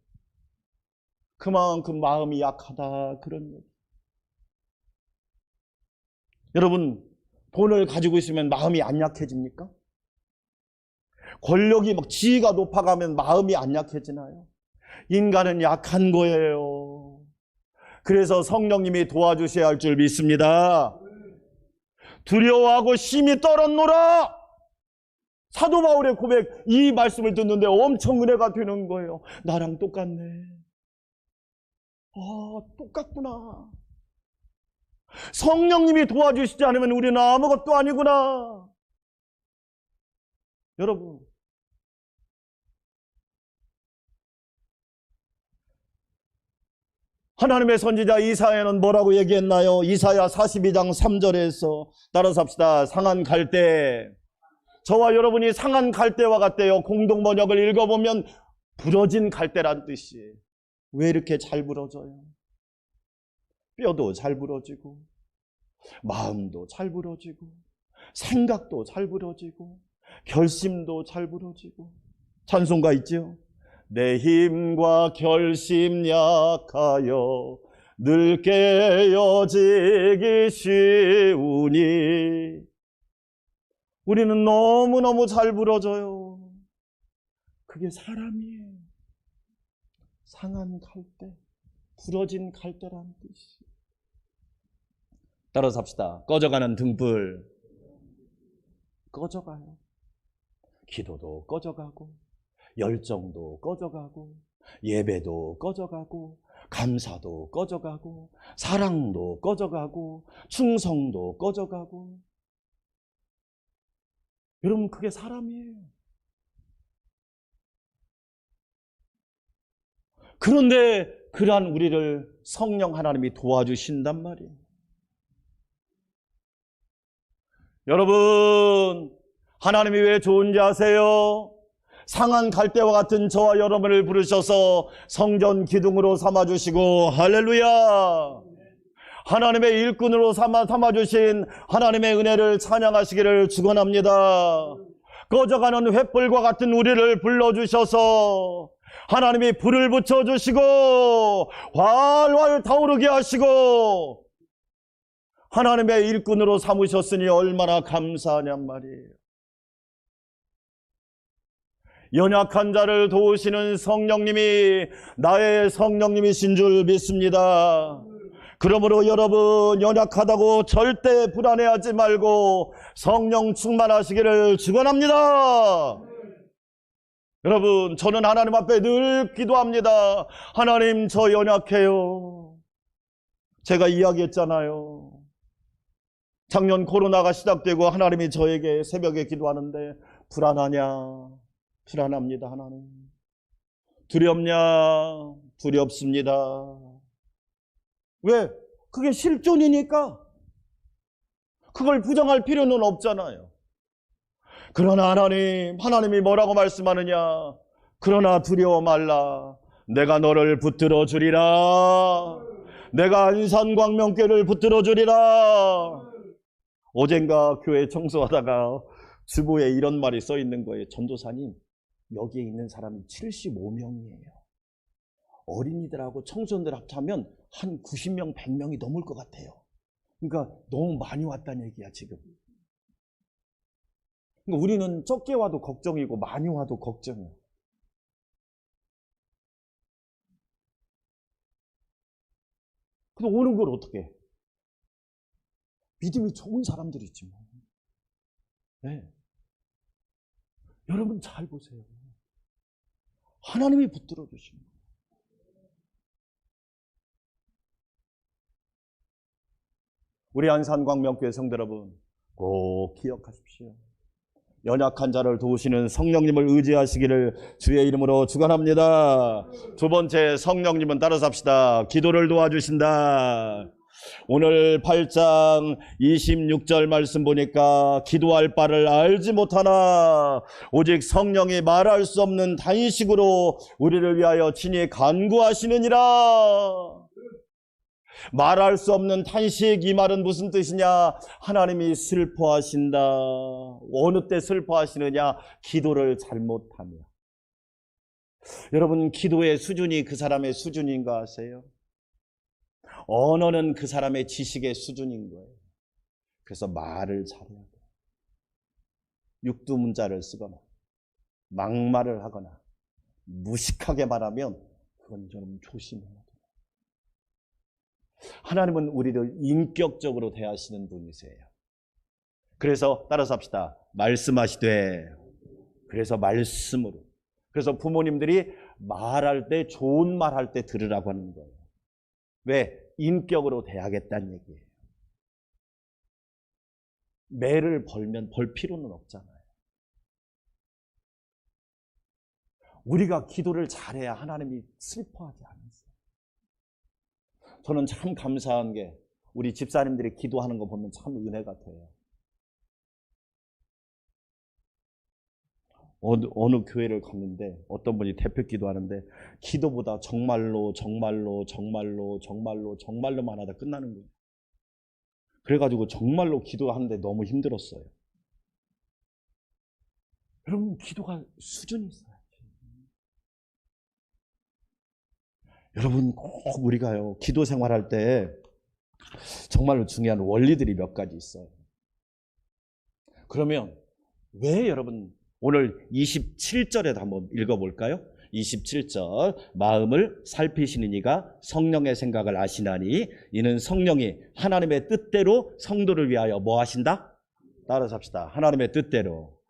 그만큼 마음이 약하다, 그런 얘기. 여러분, 돈을 가지고 있으면 마음이 안 약해집니까? 권력이 막 지위가 높아가면 마음이 안 약해지나요? 인간은 약한 거예요. 그래서 성령님이 도와주셔야 할 줄 믿습니다. 두려워하고 심히 떨었노라. 사도 바울의 고백, 이 말씀을 듣는데 엄청 은혜가 되는 거예요. 나랑 똑같네. 똑같구나. 성령님이 도와주시지 않으면 우리는 아무것도 아니구나. 여러분, 하나님의 선지자 이사야는 뭐라고 얘기했나요? 이사야 42장 3절에서 따라서 합시다. 상한 갈대. 저와 여러분이 상한 갈대와 같대요. 공동 번역을 읽어보면 부러진 갈대란 뜻이에요. 왜 이렇게 잘 부러져요? 뼈도 잘 부러지고, 마음도 잘 부러지고, 생각도 잘 부러지고, 결심도 잘 부러지고. 찬송가 있죠? 내 힘과 결심 약하여 늘 깨어지기 쉬우니. 우리는 너무너무 잘 부러져요. 그게 사람이에요. 상한 갈대, 부러진 갈대라는 뜻이. 따라서 합시다. 꺼져가는 등불. 꺼져가요. 기도도 꺼져가고, 열정도 꺼져가고, 예배도 꺼져가고, 감사도 꺼져가고, 사랑도 꺼져가고, 충성도 꺼져가고. 여러분, 그게 사람이에요. 그런데 그러한 우리를 성령 하나님이 도와주신단 말이에요. 여러분, 하나님이 왜 좋은지 아세요? 상한 갈대와 같은 저와 여러분을 부르셔서 성전 기둥으로 삼아주시고, 할렐루야! 하나님의 일꾼으로 삼아주신 하나님의 은혜를 찬양하시기를 축원합니다. 꺼져가는 횃불과 같은 우리를 불러주셔서 하나님이 불을 붙여주시고 활활 타오르게 하시고 하나님의 일꾼으로 삼으셨으니 얼마나 감사하냔 말이에요. 연약한 자를 도우시는 성령님이 나의 성령님이신 줄 믿습니다. 그러므로 여러분, 연약하다고 절대 불안해하지 말고 성령 충만하시기를 축원합니다. 여러분, 저는 하나님 앞에 늘 기도합니다. 하나님, 저 연약해요. 제가 이야기했잖아요. 작년 코로나가 시작되고 하나님이 저에게 새벽에 기도하는데 불안하냐? 불안합니다. 하나님. 두렵냐? 두렵습니다. 왜? 그게 실존이니까. 그걸 부정할 필요는 없잖아요. 그러나 하나님이 뭐라고 말씀하느냐? 그러나 두려워 말라. 내가 너를 붙들어 주리라. 내가 안산광명교를 붙들어 주리라. 어젠가 교회 청소하다가 주보에 이런 말이 써 있는 거예요. 전도사님, 여기에 있는 사람이 75명이에요. 어린이들하고 청소년들 합하면 한 90명, 100명이 넘을 것 같아요. 그러니까 너무 많이 왔다는 얘기야, 지금. 그러니까 우리는 적게 와도 걱정이고 많이 와도 걱정이야. 근데 오는 걸 어떻게 해? 믿음이 좋은 사람들이지 뭐. 네. 여러분 잘 보세요. 하나님이 붙들어 주신 거예요. 우리 안산광명교회 성도 여러분, 꼭 기억하십시오. 연약한 자를 도우시는 성령님을 의지하시기를 주의 이름으로 축원합니다. 두 번째, 성령님은 따라서 합시다. 기도를 도와주신다. 오늘 8장 26절 말씀 보니까 기도할 바를 알지 못하나 오직 성령이 말할 수 없는 단식으로 우리를 위하여 친히 간구하시느니라. 말할 수 없는 탄식, 이 말은 무슨 뜻이냐? 하나님이 슬퍼하신다. 어느 때 슬퍼하시느냐? 기도를 잘못하며. 여러분, 기도의 수준이 그 사람의 수준인 거 아세요? 언어는 그 사람의 지식의 수준인 거예요. 그래서 말을 잘해야 돼요. 육두문자를 쓰거나 막말을 하거나 무식하게 말하면 그건 좀 조심해야 돼요. 하나님은 우리를 인격적으로 대하시는 분이세요. 그래서 따라서 합시다. 말씀하시되, 그래서 말씀으로. 그래서 부모님들이 말할 때, 좋은 말 할 때 들으라고 하는 거예요. 왜? 인격으로 대하겠다는 얘기예요. 매를 벌면 벌 필요는 없잖아요. 우리가 기도를 잘해야 하나님이 슬퍼하지 않으세요. 저는 참 감사한 게 우리 집사님들이 기도하는 거 보면 참 은혜 같아요. 어느 교회를 갔는데 어떤 분이 대표 기도하는데 기도보다 정말로만 하다 끝나는 거예요. 그래가지고 정말로 기도하는데 너무 힘들었어요. 여러분, 기도가 수준이 있어요. 여러분, 꼭 우리가요, 기도 생활할 때 정말로 중요한 원리들이 몇 가지 있어요. 그러면 왜 여러분, 오늘 27절에도 한번 읽어볼까요? 27절, 마음을 살피시는 이가 성령의 생각을 아시나니 이는 성령이 하나님의 뜻대로 성도를 위하여 뭐 하신다? 따라서 합시다. 하나님의 뜻대로.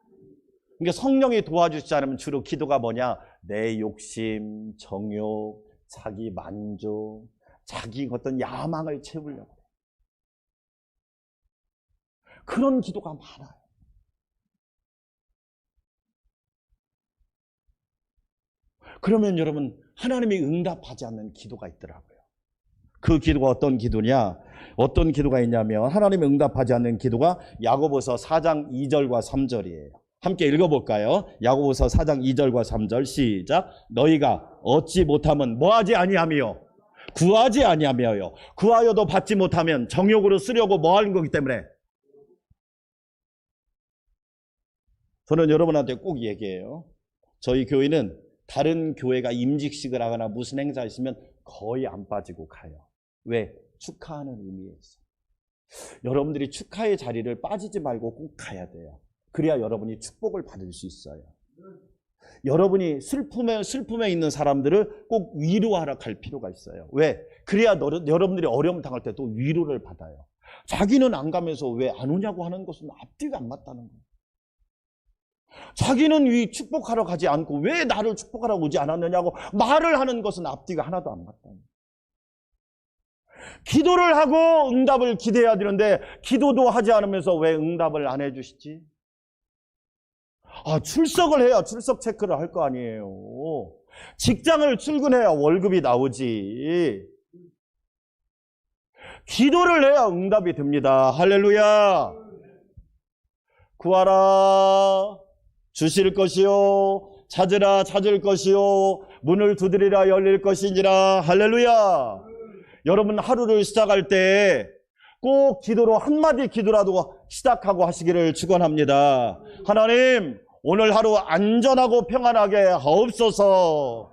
그러니까 성령이 도와주시지 않으면 주로 기도가 뭐냐? 내 욕심, 정욕, 자기 만족, 자기 어떤 야망을 채우려고. 그런 기도가 많아요. 그러면 여러분, 하나님이 응답하지 않는 기도가 있더라고요. 그 기도가 어떤 기도냐? 어떤 기도가 있냐면 하나님이 응답하지 않는 기도가 야고보서 4장 2절과 3절이에요. 함께 읽어볼까요? 야고보서 4장 2절과 3절 시작. 너희가 얻지 못하면 뭐하지 아니하며 구하지 아니하며요. 구하여도 받지 못하면 정욕으로 쓰려고 뭐하는 거기 때문에. 저는 여러분한테 꼭 얘기해요. 저희 교회는 다른 교회가 임직식을 하거나 무슨 행사 있으면 거의 안 빠지고 가요. 왜? 축하하는 의미에서. 여러분들이 축하의 자리를 빠지지 말고 꼭 가야 돼요. 그래야 여러분이 축복을 받을 수 있어요. 여러분이 슬픔에 있는 사람들을 꼭 위로하러 갈 필요가 있어요. 왜? 그래야 여러분들이 어려움 당할 때 또 위로를 받아요. 자기는 안 가면서 왜 안 오냐고 하는 것은 앞뒤가 안 맞다는 거예요. 자기는 이 축복하러 가지 않고 왜 나를 축복하러 오지 않았느냐고 말을 하는 것은 앞뒤가 하나도 안 맞다는 거예요. 기도를 하고 응답을 기대해야 되는데 기도도 하지 않으면서 왜 응답을 안 해주시지? 출석을 해야 출석 체크를 할 거 아니에요. 직장을 출근해야 월급이 나오지. 기도를 해야 응답이 됩니다. 할렐루야. 구하라 주실 것이요, 찾으라 찾을 것이요, 문을 두드리라 열릴 것이니라. 할렐루야. 여러분, 하루를 시작할 때 꼭 기도로 한마디 기도라도 시작하고 하시기를 축원합니다. 하나님, 오늘 하루 안전하고 평안하게 하옵소서.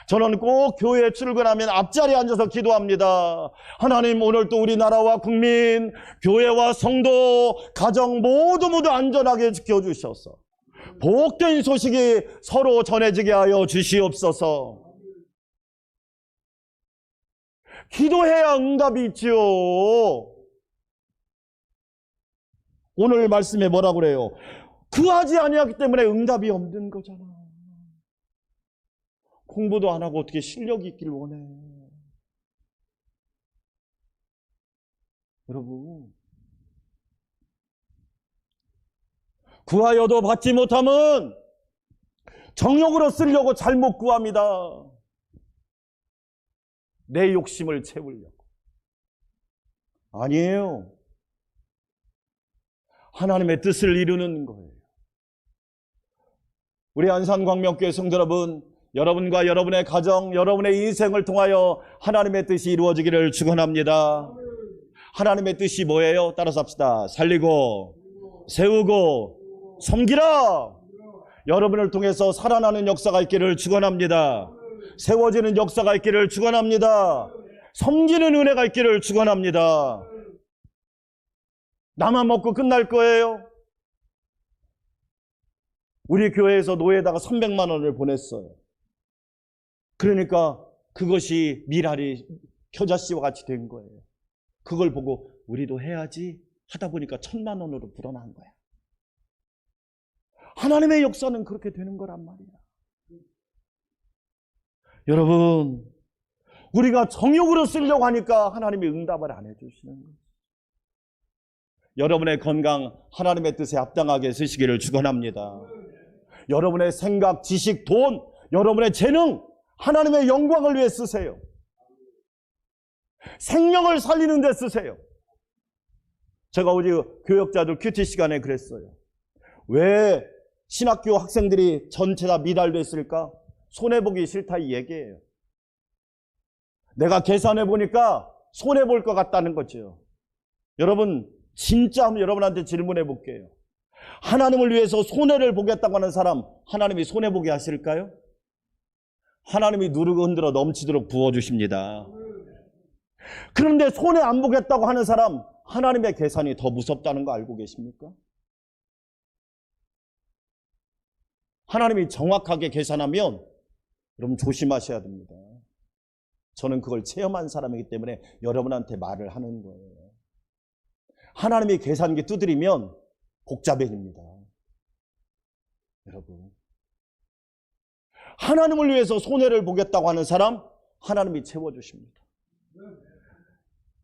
저는 꼭 교회에 출근하면 앞자리에 앉아서 기도합니다. 하나님, 오늘 또 우리나라와 국민, 교회와 성도, 가정 모두 안전하게 지켜주셔서 복된 소식이 서로 전해지게 하여 주시옵소서. 기도해야 응답이 있지요. 오늘 말씀에 뭐라고 그래요? 구하지 아니하기 때문에 응답이 없는 거잖아. 공부도 안 하고 어떻게 실력이 있길 원해. 여러분, 구하여도 받지 못함은 정욕으로 쓰려고 잘못 구합니다. 내 욕심을 채우려고. 아니에요. 하나님의 뜻을 이루는 거예요. 우리 안산광명교회 성도 여러분, 여러분과 여러분의 가정, 여러분의 인생을 통하여 하나님의 뜻이 이루어지기를 축원합니다. 하나님의 뜻이 뭐예요? 따라서 합시다. 살리고 세우고 섬기라. 여러분을 통해서 살아나는 역사가 있기를 축원합니다. 세워지는 역사가 있기를 축원합니다. 섬기는 은혜가 있기를 축원합니다. 나만 먹고 끝날 거예요? 우리 교회에서 노예에다가 300만 원을 보냈어요. 그러니까 그것이 미랄이 겨자씨와 같이 된 거예요. 그걸 보고 우리도 해야지 하다 보니까 1,000만 원으로 불어난 거야. 하나님의 역사는 그렇게 되는 거란 말이야. 여러분, 우리가 정욕으로 쓰려고 하니까 하나님이 응답을 안 해주시는 거예요. 여러분의 건강 하나님의 뜻에 합당하게 쓰시기를 축원합니다. 여러분의 생각, 지식, 돈, 여러분의 재능 하나님의 영광을 위해 쓰세요. 생명을 살리는 데 쓰세요. 제가 어제 교역자들 큐티 시간에 그랬어요. 왜 신학교 학생들이 전체 다 미달됐을까? 손해보기 싫다 이 얘기예요. 내가 계산해 보니까 손해볼 것 같다는 거죠. 여러분, 진짜 한번 여러분한테 질문해 볼게요. 하나님을 위해서 손해를 보겠다고 하는 사람, 하나님이 손해보게 하실까요? 하나님이 누르고 흔들어 넘치도록 부어주십니다. 그런데 손해 안 보겠다고 하는 사람, 하나님의 계산이 더 무섭다는 거 알고 계십니까? 하나님이 정확하게 계산하면 여러분 조심하셔야 됩니다. 저는 그걸 체험한 사람이기 때문에 여러분한테 말을 하는 거예요. 하나님이 계산기 두드리면 복잡해집니다. 여러분, 하나님을 위해서 손해를 보겠다고 하는 사람, 하나님이 채워주십니다.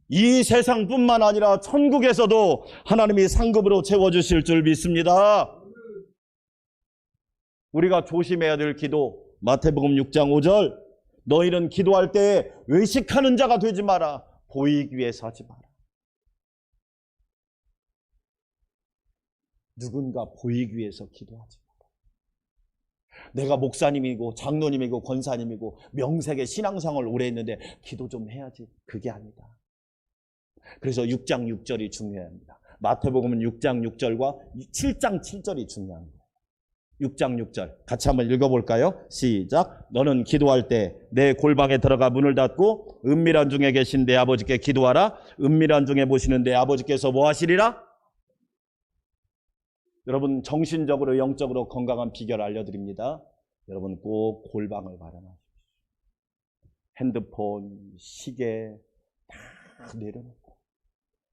이 세상뿐만 아니라 천국에서도 하나님이 상급으로 채워주실 줄 믿습니다. 우리가 조심해야 될 기도, 마태복음 6장 5절, 너희는 기도할 때 외식하는 자가 되지 마라. 보이기 위해서 하지 마라. 누군가 보이기 위해서 기도하지 마라. 내가 목사님이고 장로님이고 권사님이고 명색의 신앙생활을 오래 했는데 기도 좀 해야지. 그게 아니다. 그래서 6장 6절이 중요합니다. 마태복음은 6장 6절과 7장 7절이 중요한 거예요. 6장 6절 같이 한번 읽어볼까요? 시작. 너는 기도할 때 내 골방에 들어가 문을 닫고 은밀한 중에 계신 내 아버지께 기도하라. 은밀한 중에 보시는 내 아버지께서 뭐 하시리라? 여러분, 정신적으로 영적으로 건강한 비결 알려드립니다. 여러분 꼭 골방을 마련하십시오. 핸드폰, 시계 다 내려놓고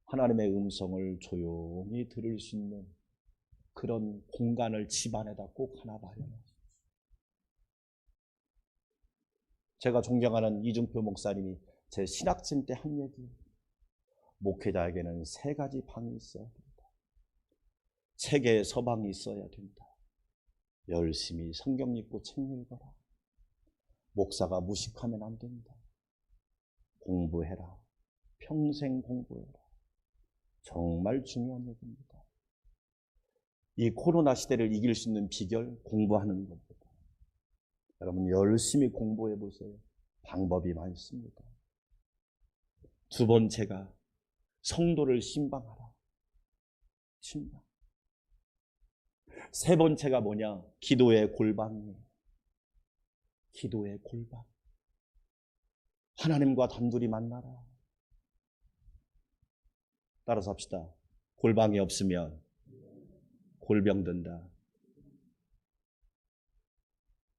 하나님의 음성을 조용히 들을 수 있는 그런 공간을 집안에다 꼭 하나 마련하십시오. 제가 존경하는 이중표 목사님이 제 신학생 때 한 얘기, 목회자에게는 3가지 방이 있어야 된다. 책에 서방이 있어야 된다. 열심히 성경 읽고 책 읽어라. 목사가 무식하면 안 된다. 공부해라. 평생 공부해라. 정말 중요한 얘기입니다. 이 코로나 시대를 이길 수 있는 비결, 공부하는 겁니다. 여러분 열심히 공부해 보세요. 방법이 많습니다. 2번째가 성도를 신방하라. 침략. 세 번째가 뭐냐? 기도의 골방이에요. 기도의 골방. 하나님과 단둘이 만나라. 따라서 합시다. 골방이 없으면 골병든다.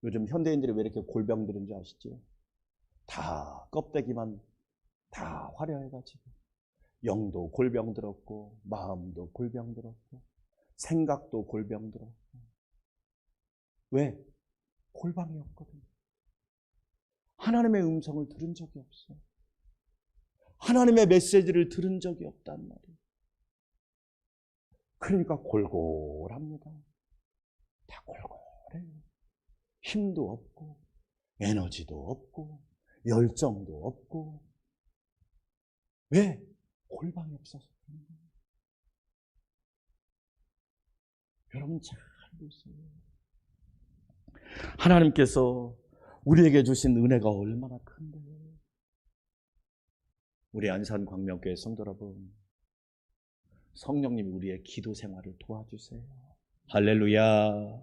요즘 현대인들이 왜 이렇게 골병들은지 아시죠? 다 껍데기만 다 화려해가지고 영도 골병들었고 마음도 골병들었고 생각도 골병들었고. 왜? 골방이 없거든요. 하나님의 음성을 들은 적이 없어. 하나님의 메시지를 들은 적이 없단 말이에요. 그러니까 골골합니다. 다 골골해요. 힘도 없고 에너지도 없고 열정도 없고. 왜? 골방이 없어서 그런 거예요. 여러분 잘 보세요. 하나님께서 우리에게 주신 은혜가 얼마나 큰데요. 우리 안산광명교회 성도 여러분, 성령님이 우리의 기도 생활을 도와주세요. 할렐루야.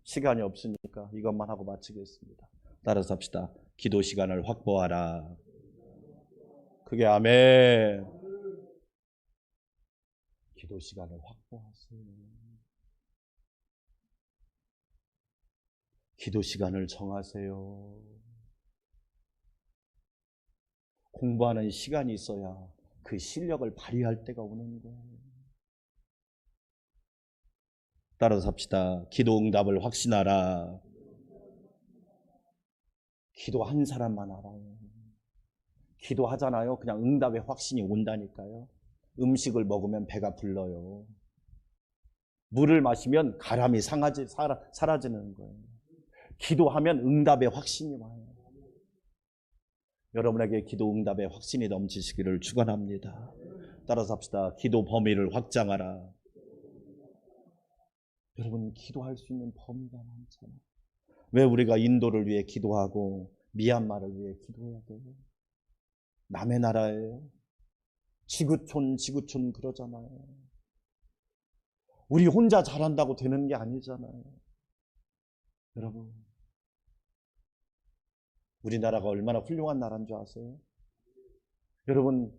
시간이 없으니까 이것만 하고 마치겠습니다. 따라서 합시다. 기도 시간을 확보하라. 그게 아멘. 기도 시간을 확보하세요. 기도 시간을 정하세요. 공부하는 시간이 있어야 그 실력을 발휘할 때가 오는 거예요. 따라서 합시다. 기도 응답을 확신하라. 기도한 사람만 알아요. 기도하잖아요. 그냥 응답의 확신이 온다니까요. 음식을 먹으면 배가 불러요. 물을 마시면 가람이 사라지는 거예요. 기도하면 응답의 확신이 와요. 여러분에게 기도 응답의 확신이 넘치시기를 축원합니다. 따라서 합시다. 기도 범위를 확장하라. 여러분 기도할 수 있는 범위가 많잖아요. 왜 우리가 인도를 위해 기도하고 미얀마를 위해 기도해야 돼요? 남의 나라예요. 지구촌 그러잖아요. 우리 혼자 잘한다고 되는 게 아니잖아요. 여러분 우리나라가 얼마나 훌륭한 나라인 줄 아세요? 여러분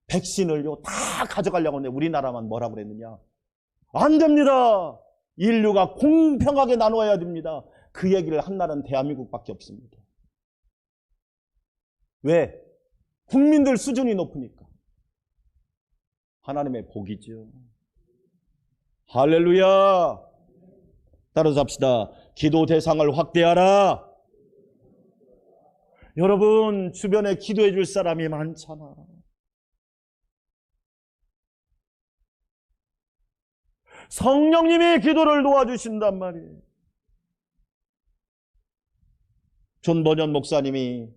백신을요 다 가져가려고 하는데 우리나라만 뭐라고 그랬느냐? 안 됩니다. 인류가 공평하게 나눠야 됩니다. 그 얘기를 한 나라는 대한민국밖에 없습니다. 왜? 국민들 수준이 높으니까. 하나님의 복이죠. 할렐루야. 따라서 합시다. 기도 대상을 확대하라. 여러분 주변에 기도해 줄 사람이 많잖아. 성령님이 기도를 도와주신단 말이에요. 존 버년 목사님이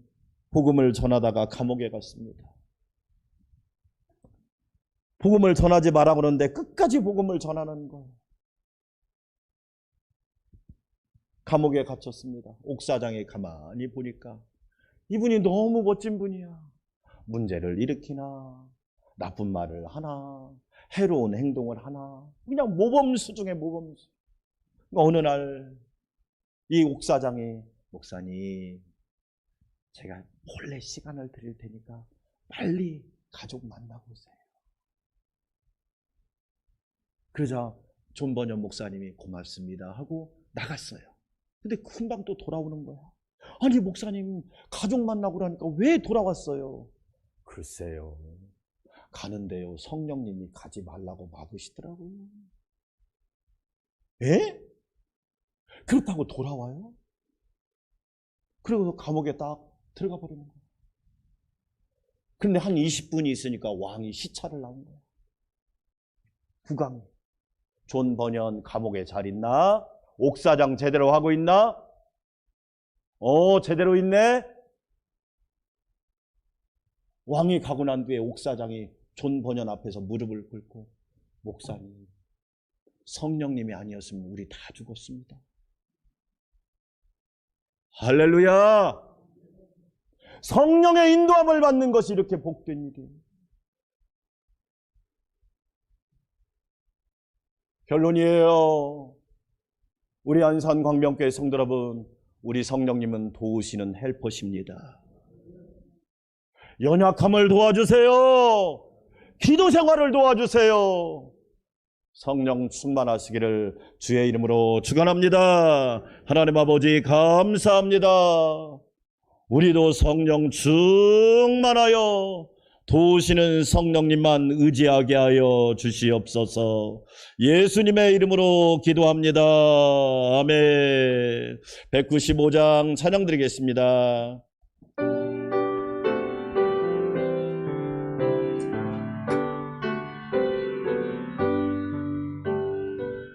복음을 전하다가 감옥에 갔습니다. 복음을 전하지 마라 그러는데 끝까지 복음을 전하는 거예요. 감옥에 갇혔습니다. 옥사장에 가만히 보니까 이분이 너무 멋진 분이야. 문제를 일으키나 나쁜 말을 하나 해로운 행동을 하나 그냥 모범수 중에 모범수. 어느 날 이 옥사장이 목사님 제가 몰래 시간을 드릴 테니까 빨리 가족 만나고 오세요. 그러자 존 버년 목사님이 고맙습니다 하고 나갔어요. 근데 금방 또 돌아오는 거야. 아니 목사님 가족 만나고 그러니까 왜 돌아왔어요? 글쎄요. 가는데요 성령님이 가지 말라고 막으시더라고요. 에? 그렇다고 돌아와요? 그리고 감옥에 딱 들어가 버리는 거예요. 그런데 한 20분이 있으니까 왕이 시차를 나온 거예요. 국왕이. 존 버년 감옥에 잘 있나? 옥사장 제대로 하고 있나? 제대로 있네? 왕이 가고 난 뒤에 옥사장이 존 버년 앞에서 무릎을 꿇고 목사님 성령님이 아니었으면 우리 다 죽었습니다. 할렐루야. 성령의 인도함을 받는 것이 이렇게 복된 일이에요. 결론이에요. 우리 안산 광명교회 성도 여러분, 우리 성령님은 도우시는 헬퍼십니다. 연약함을 도와주세요. 기도 생활을 도와주세요. 성령 충만하시기를 주의 이름으로 축원합니다. 하나님 아버지 감사합니다. 우리도 성령 충만하여 도우시는 성령님만 의지하게 하여 주시옵소서. 예수님의 이름으로 기도합니다. 아멘. 195장 찬양 드리겠습니다.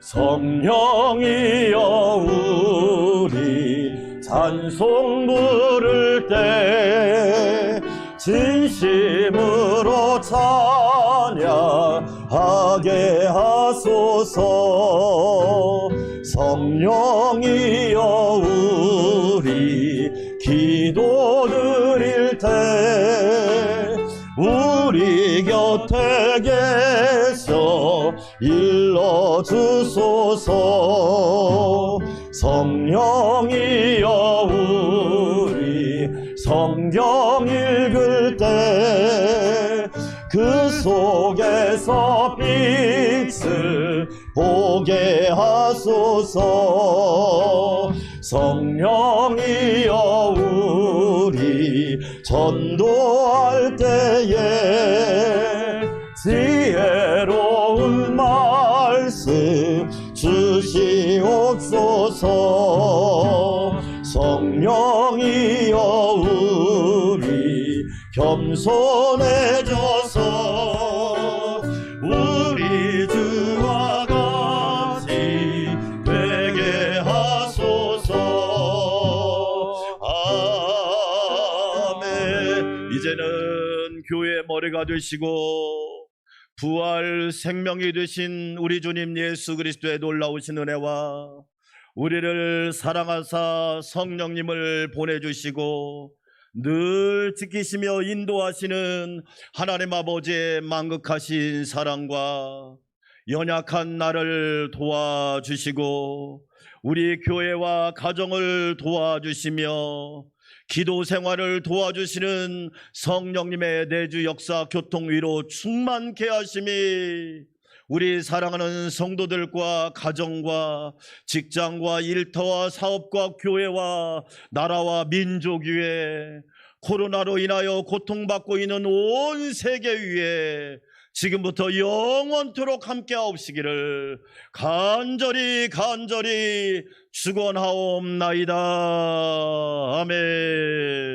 성령이여 우리 찬송 부를 때 진심으로 찬양하게 하소서. 성령이여 우리 기도 드릴 때 우리 곁에 계셔 일러주소서. 성령이여 우리 성경 읽을 때 그 속에서 빛을 보게 하소서. 성령이여 우리 전도할 때에 지혜로운 말씀 주시옵소서. 성령이여 우리 겸손해져서 우리 주와 같이 되게 하소서. 아멘. 이제는 교회의 머리가 되시고 부활 생명이 되신 우리 주님 예수 그리스도의 놀라우신 은혜와 우리를 사랑하사 성령님을 보내주시고 늘 지키시며 인도하시는 하나님 아버지의 만극하신 사랑과 연약한 나를 도와주시고 우리 교회와 가정을 도와주시며 기도 생활을 도와주시는 성령님의 내주 역사 교통 위로 충만케 하심이 우리 사랑하는 성도들과 가정과 직장과 일터와 사업과 교회와 나라와 민족 위에 코로나로 인하여 고통받고 있는 온 세계 위에 지금부터 영원토록 함께 하옵시기를 간절히 축원하옵나이다. 아멘.